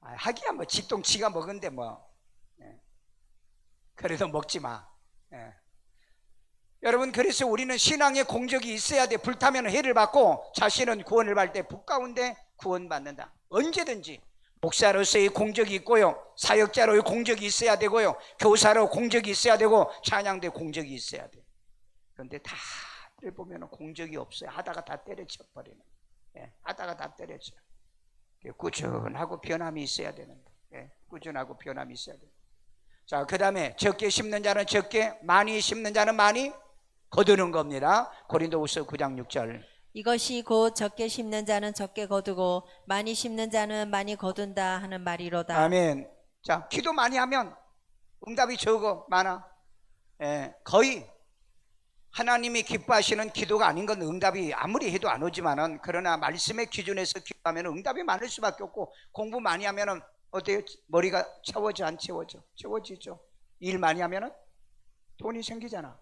하기야 뭐 지똥 지가 먹은데 뭐. 그래도 먹지 마. 여러분 그래서 우리는 신앙의 공적이 있어야 돼. 불타면 해를 받고 자신은 구원을 받을 때 불 가운데 구원받는다. 언제든지 목사로서의 공적이 있고요, 사역자로의 공적이 있어야 되고요, 교사로 공적이 있어야 되고, 찬양대 공적이 있어야 돼. 그런데 다들 보면 공적이 없어요. 하다가 다 때려쳐 버리는. 하다가 다 때려쳐. 꾸준하고 변함이 있어야 되는데. 꾸준하고 변함이 있어야 돼. 자, 그 다음에 적게 심는 자는 적게, 많이 심는 자는 많이 거두는 겁니다. 고린도후서 9장 6절. 이것이 곧 적게 심는 자는 적게 거두고 많이 심는 자는 많이 거둔다 하는 말이로다. 아멘. 자, 기도 많이 하면 응답이 적어 많아. 거의 하나님이 기뻐하시는 기도가 아닌 건 응답이 아무리 해도 안 오지만은, 그러나 말씀의 기준에서 기도하면 응답이 많을 수밖에 없고, 공부 많이 하면은 어때요? 머리가 채워져 안 채워져? 채워지죠. 일 많이 하면은 돈이 생기잖아.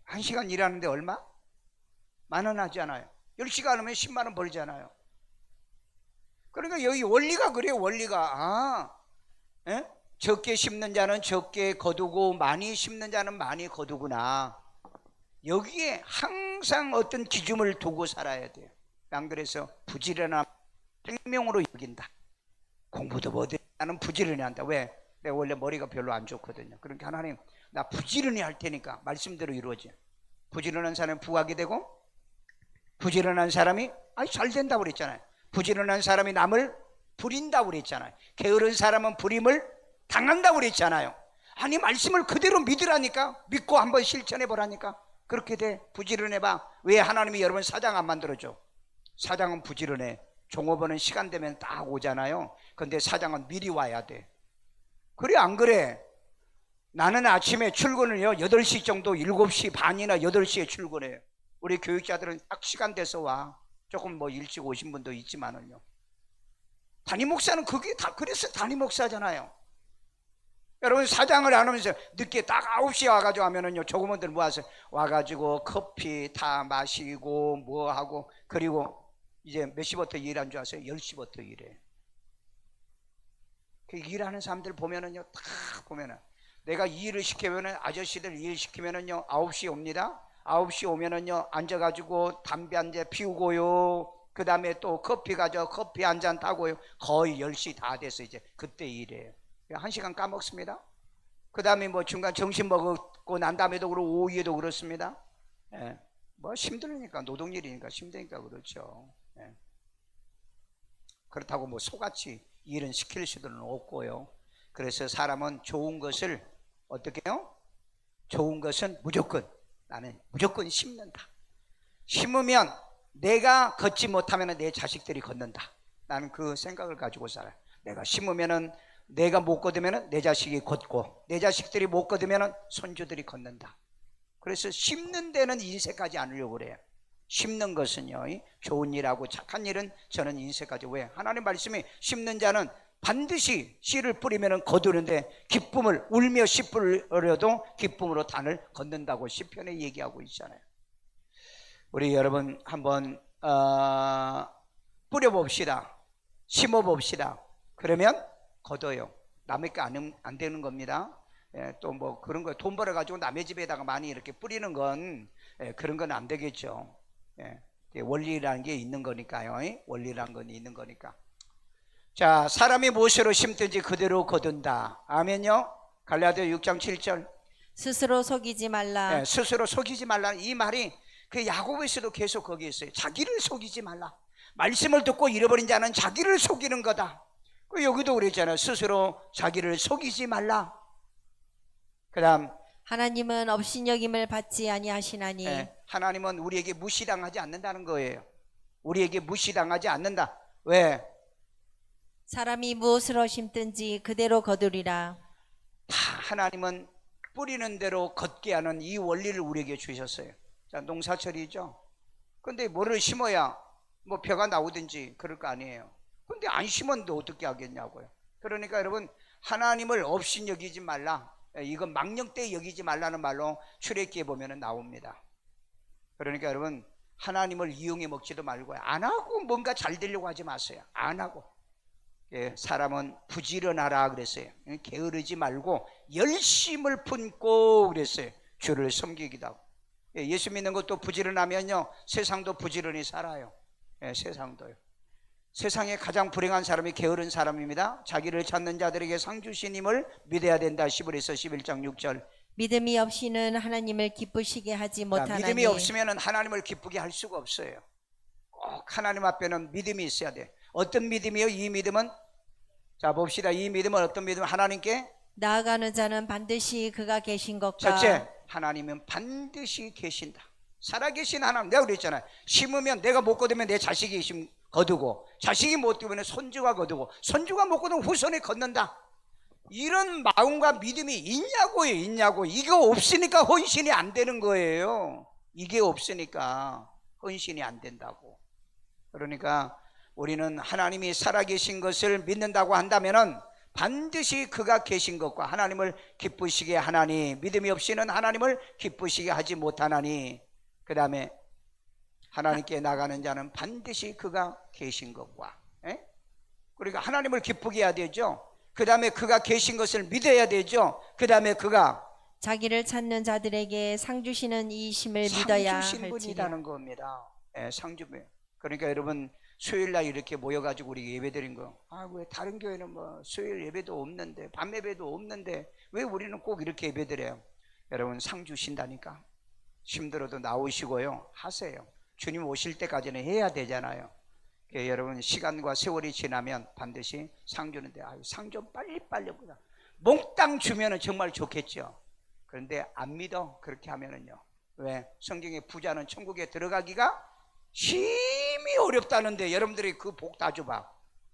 1시간 일하는데 얼마? 10,000원 하지 않아요. 10시간 하면 10만 원 벌잖아요. 그러니까 여기 원리가 그래요. 원리가. 적게 심는 자는 적게 거두고 많이 심는 자는 많이 거두구나. 여기에 항상 어떤 기준을 두고 살아야 돼요. 안 그래서 부지런함 생명으로 여긴다. 공부도 못해 나는 부지런히 한다. 왜? 내가 원래 머리가 별로 안 좋거든요. 그러니까 하나님 나 부지런히 할 테니까 말씀대로 이루어져. 부지런한 사람이 부하게 되고, 부지런한 사람이 잘 된다고 그랬잖아요. 부지런한 사람이 남을 부린다고 그랬잖아요. 게으른 사람은 부림을 당한다고 그랬잖아요. 아니 말씀을 그대로 믿으라니까. 믿고 한번 실천해 보라니까. 그렇게 돼. 부지런해봐. 왜 하나님이 여러분 사장 안 만들어줘? 사장은 부지런해. 종업원은 시간 되면 딱 오잖아요. 근데 사장은 미리 와야 돼. 그래 안 그래? 나는 아침에 출근을요 8시 정도, 7시 반이나 8시에 출근해요. 우리 교육자들은 딱 시간 돼서 와. 조금 뭐 일찍 오신 분도 있지만은요. 담임 목사는 그게 다 그래서 담임 목사잖아요. 여러분 사장을 안 하면서 늦게 딱 9시에 와가지고 하면은요, 조그만들 모아서 와가지고 커피 다 마시고 뭐 하고, 그리고 이제 몇 시부터 일한 줄 아세요? 10시부터 일해. 그 일하는 사람들 보면은요, 딱 보면은 내가 이 일을 시키면은, 아저씨들 일 시키면은요 9시에 옵니다. 9시 오면은요 앉아가지고 담배 한 대 피우고요, 그 다음에 또 커피 가져 커피 한 잔 따고요. 거의 10시 다 돼서 이제 그때 일해요. 1시간 까먹습니다. 그 다음에 뭐 중간 점심 먹고 난 다음에도 그러고 오후에도 그렇습니다. 뭐 힘들으니까, 노동일이니까 힘드니까 그렇죠. 그렇다고 뭐 소같이 일은 시킬 수는 없고요. 그래서 사람은 좋은 것을 어떻게 해요? 좋은 것은 무조건, 나는 무조건 심는다. 심으면 내가 걷지 못하면 내 자식들이 걷는다. 나는 그 생각을 가지고 살아요. 내가 심으면은, 내가 못 걷으면 내 자식이 걷고, 내 자식들이 못 걷으면 손주들이 걷는다. 그래서 심는 데는 인색하지 않으려고 그래요. 심는 것은요, 좋은 일하고 착한 일은 저는 인색하지. 왜? 하나님 말씀이 심는 자는 반드시 씨를 뿌리면 거두는데 기쁨을, 울며 씨 뿌려도 기쁨으로 단을 걷는다고 시편에 얘기하고 있잖아요. 우리 여러분 한번 뿌려봅시다. 심어봅시다. 그러면 거둬요. 남의 게 안 되는 겁니다. 또 뭐 그런 거 돈 벌어가지고 남의 집에다가 많이 이렇게 뿌리는 건 그런 건 안 되겠죠. 원리라는 게 있는 거니까요. 원리라는 건 있는 거니까. 자, 사람이 무엇으로 심든지 그대로 거둔다. 아멘요. 갈라디아 6장 7절. 스스로 속이지 말라. 스스로 속이지 말라. 이 말이 그 야고보에서도 계속 거기 있어요. 자기를 속이지 말라. 말씀을 듣고 잃어버린 자는 자기를 속이는 거다. 여기도 그랬잖아요. 스스로 자기를 속이지 말라. 그 다음, 하나님은 업신여김을 받지 아니하시나니. 하나님은 우리에게 무시당하지 않는다는 거예요. 우리에게 무시당하지 않는다. 왜? 사람이 무엇으로 심든지 그대로 거두리라. 다 하나님은 뿌리는 대로 걷게 하는 이 원리를 우리에게 주셨어요. 자, 농사철이죠. 근데 뭐를 심어야 뭐 벼가 나오든지 그럴 거 아니에요. 근데 안 심었는데 어떻게 하겠냐고요. 그러니까 여러분, 하나님을 업신여기지 말라. 이건 망령되 여기지 말라는 말로 출애굽기에 보면 나옵니다. 그러니까 여러분, 하나님을 이용해 먹지도 말고요. 안 하고 뭔가 잘 되려고 하지 마세요. 안 하고. 사람은 부지런하라 그랬어요. 게으르지 말고 열심을 품고 그랬어요. 주를 섬기기도 하고. 예수 믿는 것도 부지런하면요, 세상도 부지런히 살아요. 세상도요. 세상에 가장 불행한 사람이 게으른 사람입니다. 자기를 찾는 자들에게 상 주시님을 믿어야 된다. 시브리서 11장 6절. 믿음이 없이는 하나님을 기쁘시게 하지 못하나니. 믿음이 없으면 하나님을 기쁘게 할 수가 없어요. 꼭 하나님 앞에는 믿음이 있어야 돼. 어떤 믿음이요? 이 믿음은, 자 봅시다. 이 믿음은 어떤 믿음? 하나님께 나아가는 자는 반드시 그가 계신 것과. 첫째, 하나님은 반드시 계신다. 살아계신 하나님. 내가 그랬잖아요. 심으면 내가 못 거두면 내 자식이 거두고, 자식이 못 거두면 손주가 거두고, 손주가 못 거두면 후손이 걷는다. 이런 마음과 믿음이 있냐고요. 있냐고. 이게 없으니까 헌신이 안 되는 거예요. 이게 없으니까 헌신이 안 된다고. 그러니까 우리는 하나님이 살아계신 것을 믿는다고 한다면은 반드시 그가 계신 것과 하나님을 기쁘시게 하나니, 믿음이 없이는 하나님을 기쁘시게 하지 못하나니. 그 다음에 하나님께 나가는 자는 반드시 그가 계신 것과, 그러니까 하나님을 기쁘게 해야 되죠. 그 다음에 그가 계신 것을 믿어야 되죠. 그 다음에 그가 자기를 찾는 자들에게 상 주시는 이심을 믿어야 상 주신 할지니. 분이라는 겁니다. 상주분. 그러니까 여러분, 수요일날 이렇게 모여가지고 우리 예배드린 거, 왜 다른 교회는 뭐 수요일 예배도 없는데, 밤 예배도 없는데 왜 우리는 꼭 이렇게 예배드려요? 여러분, 상 주신다니까. 힘들어도 나오시고요, 하세요. 주님 오실 때까지는 해야 되잖아요. 여러분, 시간과 세월이 지나면 반드시 상 주는데, 상 좀 빨리빨리 보다. 몽땅 주면은 정말 좋겠죠. 그런데 안 믿어. 그렇게 하면은요. 왜? 성경에 부자는 천국에 들어가기가 심히 어렵다는데 여러분들이 그 복 다 줘봐.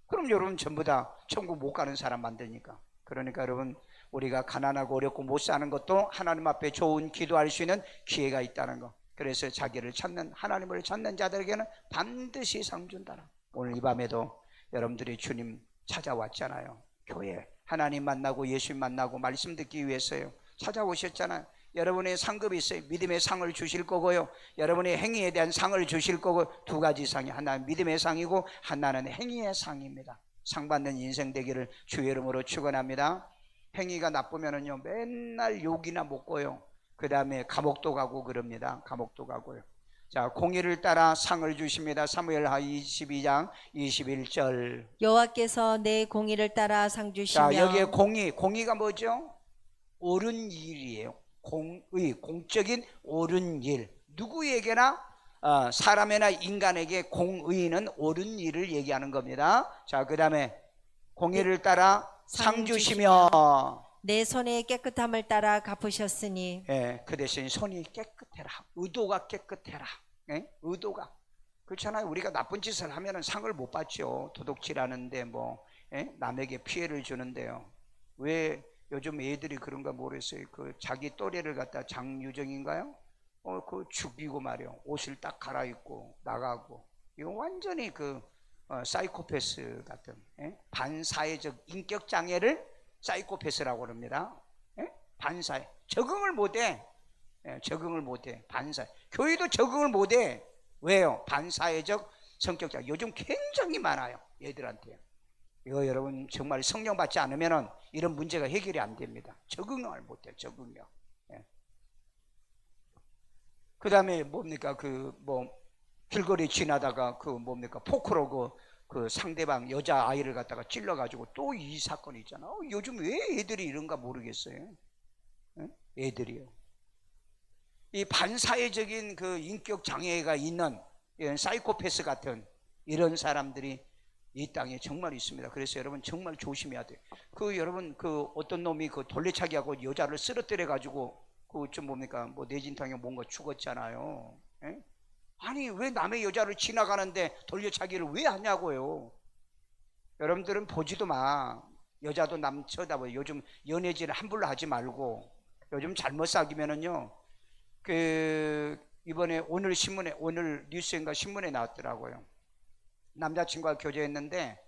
그럼 여러분 전부 다 천국 못 가는 사람 만드니까. 그러니까 여러분, 우리가 가난하고 어렵고 못 사는 것도 하나님 앞에 좋은 기도할 수 있는 기회가 있다는 거. 그래서 자기를 찾는, 하나님을 찾는 자들에게는 반드시 상 준다라. 오늘 이 밤에도 여러분들이 주님 찾아왔잖아요. 교회 하나님 만나고 예수 만나고 말씀 듣기 위해서요 찾아오셨잖아요. 여러분의 상급이 있어요. 믿음의 상을 주실 거고요, 여러분의 행위에 대한 상을 주실 거고. 두 가지 상이, 하나는 믿음의 상이고 하나는 행위의 상입니다. 상 받는 인생 되기를 주의 이름으로 축원합니다. 행위가 나쁘면은요 맨날 욕이나 먹고요, 그 다음에 감옥도 가고 그럽니다. 감옥도 가고요. 자, 공의를 따라 상을 주십니다. 사무엘하 22장 21절. 여호와께서 내 공의를 따라 상 주시며. 자, 여기에 공의가 뭐죠? 옳은 일이에요. 공의, 공적인 옳은 일. 누구에게나 사람이나 인간에게 공의는 옳은 일을 얘기하는 겁니다. 자, 그 다음에 공의를 따라 상 주시며 내 손의 깨끗함을 따라 갚으셨으니. 그 대신 손이 깨끗해라. 의도가 깨끗해라. 의도가. 그렇잖아요. 우리가 나쁜 짓을 하면은 상을 못 받죠. 도둑질하는데 뭐 남에게 피해를 주는데요. 왜 요즘 애들이 그런가 모르겠어요. 그 자기 또래를 갖다 장유정인가요? 그 죽이고 말이요. 옷을 딱 갈아입고 나가고. 이거 완전히 그 사이코패스 같은 반사회적 인격 장애를 사이코패스라고 합니다. 반사회 적응을 못해. 적응을 못해. 반사. 교회도 적응을 못해. 왜요? 반사회적 성격자. 요즘 굉장히 많아요. 얘들한테. 이거 여러분 정말 성령 받지 않으면은 이런 문제가 해결이 안 됩니다. 적응을 못해. 적응력. 그 다음에 뭡니까? 길거리 지나다가 뭡니까? 포크로 그 상대방 여자 아이를 갖다가 찔러가지고 또 이 사건이 있잖아. 요즘 왜 애들이 이런가 모르겠어요. 애들이요. 이 반사회적인 그 인격 장애가 있는 이런 사이코패스 같은 이런 사람들이 이 땅에 정말 있습니다. 그래서 여러분 정말 조심해야 돼요. 여러분 어떤 놈이 돌려차기하고 여자를 쓰러뜨려 가지고 뭡니까? 내진탕에 뭔가 죽었잖아요. 아니 왜 남의 여자를 지나가는데 돌려차기를 왜 하냐고요. 여러분들은 보지도 마. 여자도 남 쳐다봐요. 요즘 연애질 함부로 하지 말고. 요즘 잘못 사귀면은요. 이번에 오늘 뉴스인가 신문에 나왔더라고요. 남자친구가 교제했는데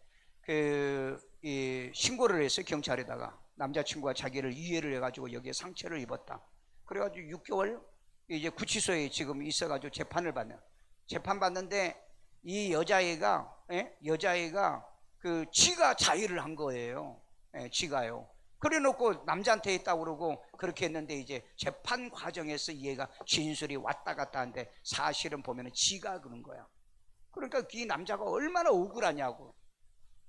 신고를 했어요. 경찰에다가. 남자친구가 자기를 이해를 해가지고 여기에 상처를 입었다. 그래가지고 6개월 이제 구치소에 지금 있어가지고 재판을 받는. 재판 받는데 이 여자애가 지가 자의를 한 거예요. 지가요. 그래놓고 남자한테 했다고 그러고 그렇게 했는데 이제 재판 과정에서 얘가 진술이 왔다 갔다 하는데 사실은 보면은 지가 그런 거야. 그러니까 이 남자가 얼마나 억울하냐고.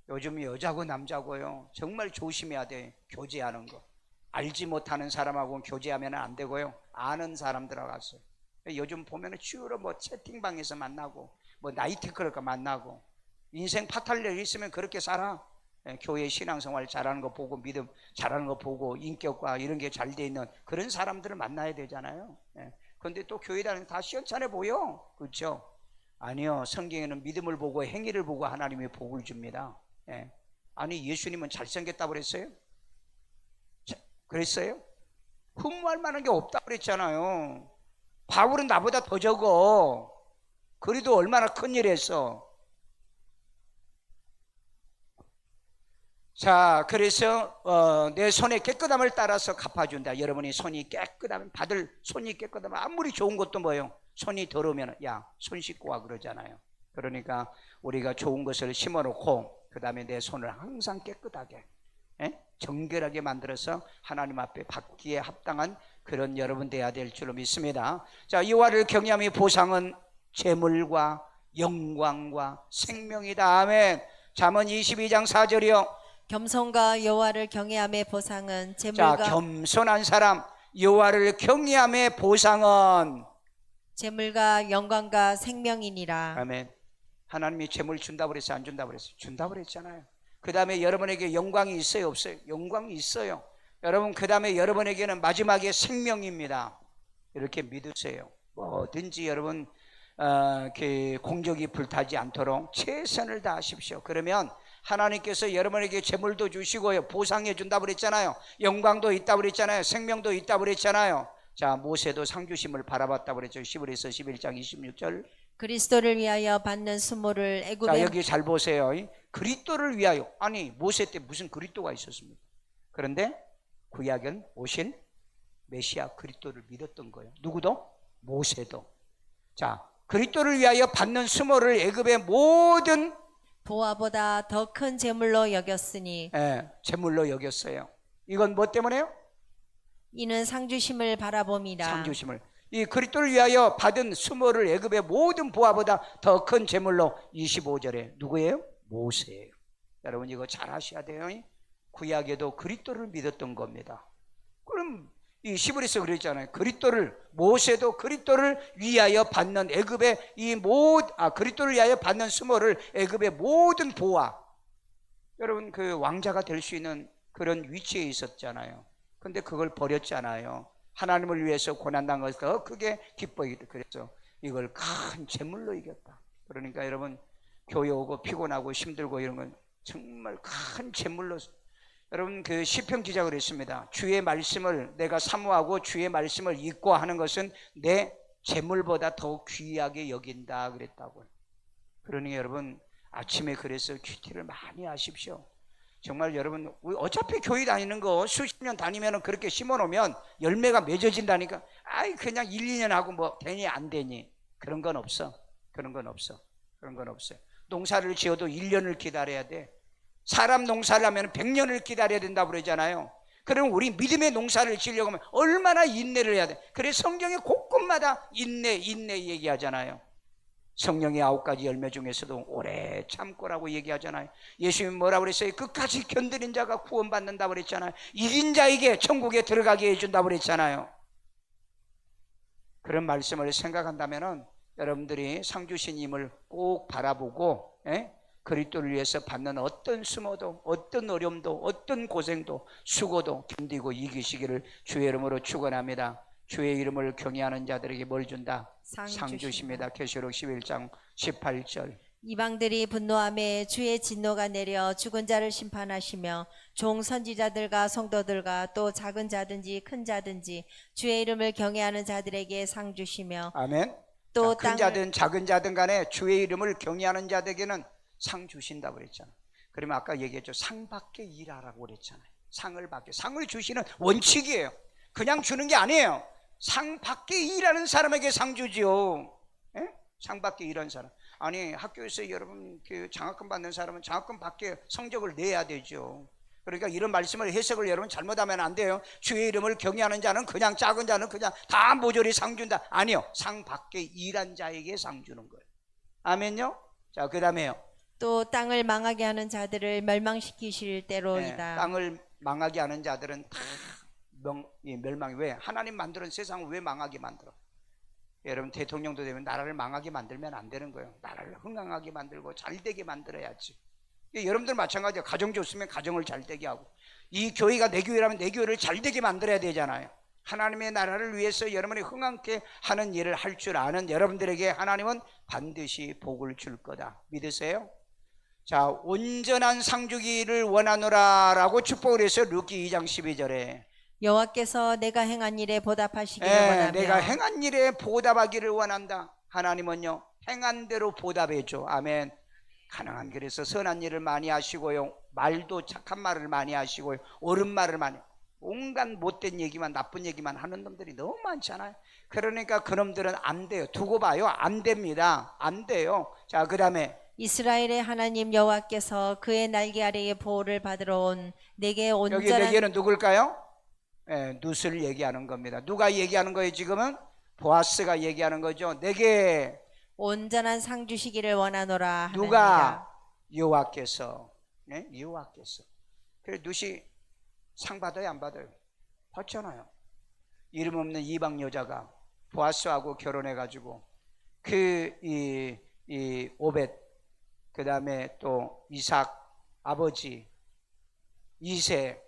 요즘 여자고 남자고요. 정말 조심해야 돼. 교제하는 거. 알지 못하는 사람하고 교제하면 안 되고요. 아는 사람들하고 가서. 요즘 보면은 주로 채팅방에서 만나고 나이트클럽 만나고 인생 파탈력 있으면 그렇게 살아. 교회 신앙생활 잘하는 거 보고 믿음 잘하는 거 보고 인격과 이런 게 잘 돼 있는 그런 사람들을 만나야 되잖아요. 그런데 또 교회 다니는 다 시원찮아 보여. 그렇죠? 아니요. 성경에는 믿음을 보고 행위를 보고 하나님이 복을 줍니다. 아니 예수님은 잘생겼다고 그랬어요? 그랬어요? 흠모할 만한 게 없다고 그랬잖아요. 바울은 나보다 더 적어. 그래도 얼마나 큰일 했어. 자, 그래서 내 손의 깨끗함을 따라서 갚아준다. 여러분이 손이 깨끗하면 받을 손이 깨끗하면 아무리 좋은 것도 뭐예요? 손이 더러우면 야, 손 씻고 와 그러잖아요. 그러니까 우리가 좋은 것을 심어놓고 그 다음에 내 손을 항상 깨끗하게 정결하게 만들어서 하나님 앞에 받기에 합당한 그런 여러분 돼야 될 줄로 믿습니다. 자, 여호와를 경외함의 보상은 재물과 영광과 생명이다. 아멘. 잠언 22장 4절이요. 겸손과 여호와를 경외함의 보상은 재물과 겸손한 사람 여호와를 경외함의 보상은 재물과 영광과 생명이니라. 아멘. 하나님이 재물 준다고 그랬어요? 안 준다고 그랬어요? 준다고 그랬잖아요. 그 다음에 여러분에게 영광이 있어요? 없어요? 영광이 있어요. 여러분 그 다음에 여러분에게는 마지막에 생명입니다. 이렇게 믿으세요. 뭐든지 여러분 공적이 불타지 않도록 최선을 다하십시오. 그러면 하나님께서 여러분에게 재물도 주시고요, 보상해 준다고 그랬잖아요. 영광도 있다고 그랬잖아요. 생명도 있다고 그랬잖아요. 자, 모세도 상 주심을 바라봤다고 그랬죠. 히브리서 11장 26절. 그리스도를 위하여 받는 수모를 애굽에. 자, 여기 잘 보세요. 그리스도를 위하여. 아니 모세 때 무슨 그리스도가 있었습니까? 그런데 구약은 오신 메시아 그리스도를 믿었던 거예요. 누구도? 모세도. 자, 그리스도를 위하여 받는 수모를 애굽의 모든 보화보다 더 큰 재물로 여겼으니. 재물로 여겼어요. 이건 뭐 때문에요? 이는 상주심을 바라봄이라. 상주심을. 이 그리스도를 위하여 받은 수모를 애굽의 모든 보화보다 더 큰 재물로 25절에 누구예요? 모세예요. 여러분 이거 잘 아셔야 돼요. 구약에도 그리스도를 믿었던 겁니다. 그럼 이 히브리서 그랬잖아요. 모세도 그리스도를 위하여 받는 애굽의 그리스도를 위하여 받는 수모를 애굽의 모든 보화. 여러분 그 왕자가 될 수 있는 그런 위치에 있었잖아요. 근데 그걸 버렸잖아요. 하나님을 위해서 고난당한 것을 더 크게 기뻐하기도. 그래서 이걸 큰 재물로 이겼다. 그러니까 여러분 교회 오고 피곤하고 힘들고 이런 건 정말 큰 재물로, 여러분 그 시편 기자가 그랬습니다. 주의 말씀을 내가 사모하고 주의 말씀을 읽고 하는 것은 내 재물보다 더 귀하게 여긴다 그랬다고요. 그러니 여러분 아침에 그래서 큐티를 많이 하십시오. 정말 여러분 어차피 교회 다니는 거 수십 년 다니면 그렇게 심어놓으면 열매가 맺어진다니까. 아이 그냥 1, 2년 하고 뭐 되니 안 되니 그런 건 없어. 그런 건 없어. 그런 건 없어요. 농사를 지어도 1년을 기다려야 돼. 사람 농사를 하면 100년을 기다려야 된다고 그러잖아요. 그럼 우리 믿음의 농사를 지으려고 하면 얼마나 인내를 해야 돼. 그래서 성경에 곳곳마다 인내 얘기하잖아요. 성령의 9가지 열매 중에서도 오래 참고라고 얘기하잖아요. 예수님이 뭐라고 그랬어요? 끝까지 견디는 자가 구원받는다고 그랬잖아요. 이긴 자에게 천국에 들어가게 해준다고 그랬잖아요. 그런 말씀을 생각한다면 여러분들이 상 주신 힘을 꼭 바라보고 그리스도를 위해서 받는 어떤 수모도 어떤 어려움도 어떤 고생도 수고도 견디고 이기시기를 주의 이름으로 축원합니다. 주의 이름을 경외하는 자들에게 뭘 준다? 상 주십니다. 계시록 11장 18절. 이방들이 분노하며 주의 진노가 내려 죽은 자를 심판하시며 종 선지자들과 성도들과 또 작은 자든지 큰 자든지 주의 이름을 경외하는 자들에게 상 주시며 아멘. 또 큰 자든 작은 자든 간에 주의 이름을 경외하는 자들에게는 상 주신다고 그랬잖아요. 그러면 아까 얘기했죠. 상 받게 일하라고 그랬잖아요. 상을 받게. 상을 주시는 원칙이에요. 그냥 주는 게 아니에요. 상 받게 일하는 사람에게 상 주지요. 상 받게 일하는 사람. 아니 학교에서 여러분 그 장학금 받는 사람은 장학금 받게 성적을 내야 되죠. 그러니까 이런 말씀을 해석을 여러분 잘못하면 안 돼요. 주의 이름을 경외하는 자는 그냥 작은 자는 그냥 다 모조리 상 준다. 아니요. 상 받게 일한 자에게 상 주는 거예요. 아멘요. 자, 그 다음에요. 또 땅을 망하게 하는 자들을 멸망시키실 때로이다. 땅을 망하게 하는 자들은 다 멸망이. 왜? 하나님 만드는 세상을 왜 망하게 만들어? 여러분 대통령도 되면 나라를 망하게 만들면 안 되는 거예요. 나라를 흥황하게 만들고 잘되게 만들어야지. 여러분들 마찬가지예요. 가정 좋으면 가정을 잘되게 하고, 이 교회가 내 교회라면 내 교회를 잘되게 만들어야 되잖아요. 하나님의 나라를 위해서 여러분이 흥황케 하는 일을 할 줄 아는 여러분들에게 하나님은 반드시 복을 줄 거다. 믿으세요? 자, 온전한 상 주기를 원하노라 라고 축복을 했어요. 룻기 2장 12절에 여호와께서 내가 행한 일에 보답하시기를 원하며 내가 행한 일에 보답하기를 원한다. 하나님은요 행한 대로 보답해 줘. 아멘. 가능한 그래서 선한 일을 많이 하시고요, 말도 착한 말을 많이 하시고요, 옳은 말을 많이, 온갖 못된 얘기만 나쁜 얘기만 하는 놈들이 너무 많잖아요. 그러니까 그놈들은 안 돼요. 두고 봐요. 안 됩니다. 안 돼요. 자, 그 다음에 이스라엘의 하나님 여호와께서 그의 날개 아래에 보호를 받으러 온 내게 여기 온전한 내게는 누굴까요? 룻을 얘기하는 겁니다. 누가 얘기하는 거예요? 지금은 보아스가 얘기하는 거죠. 내게 온전한 상 주시기를 원하노라 하나니라. 누가? 여호와께서. 여호와께서. 그래 룻이 상 받아요, 안 받아요? 받잖아요. 이름 없는 이방 여자가 보아스하고 결혼해가지고 이 오벳, 그 다음에 또 이삭 아버지 이세,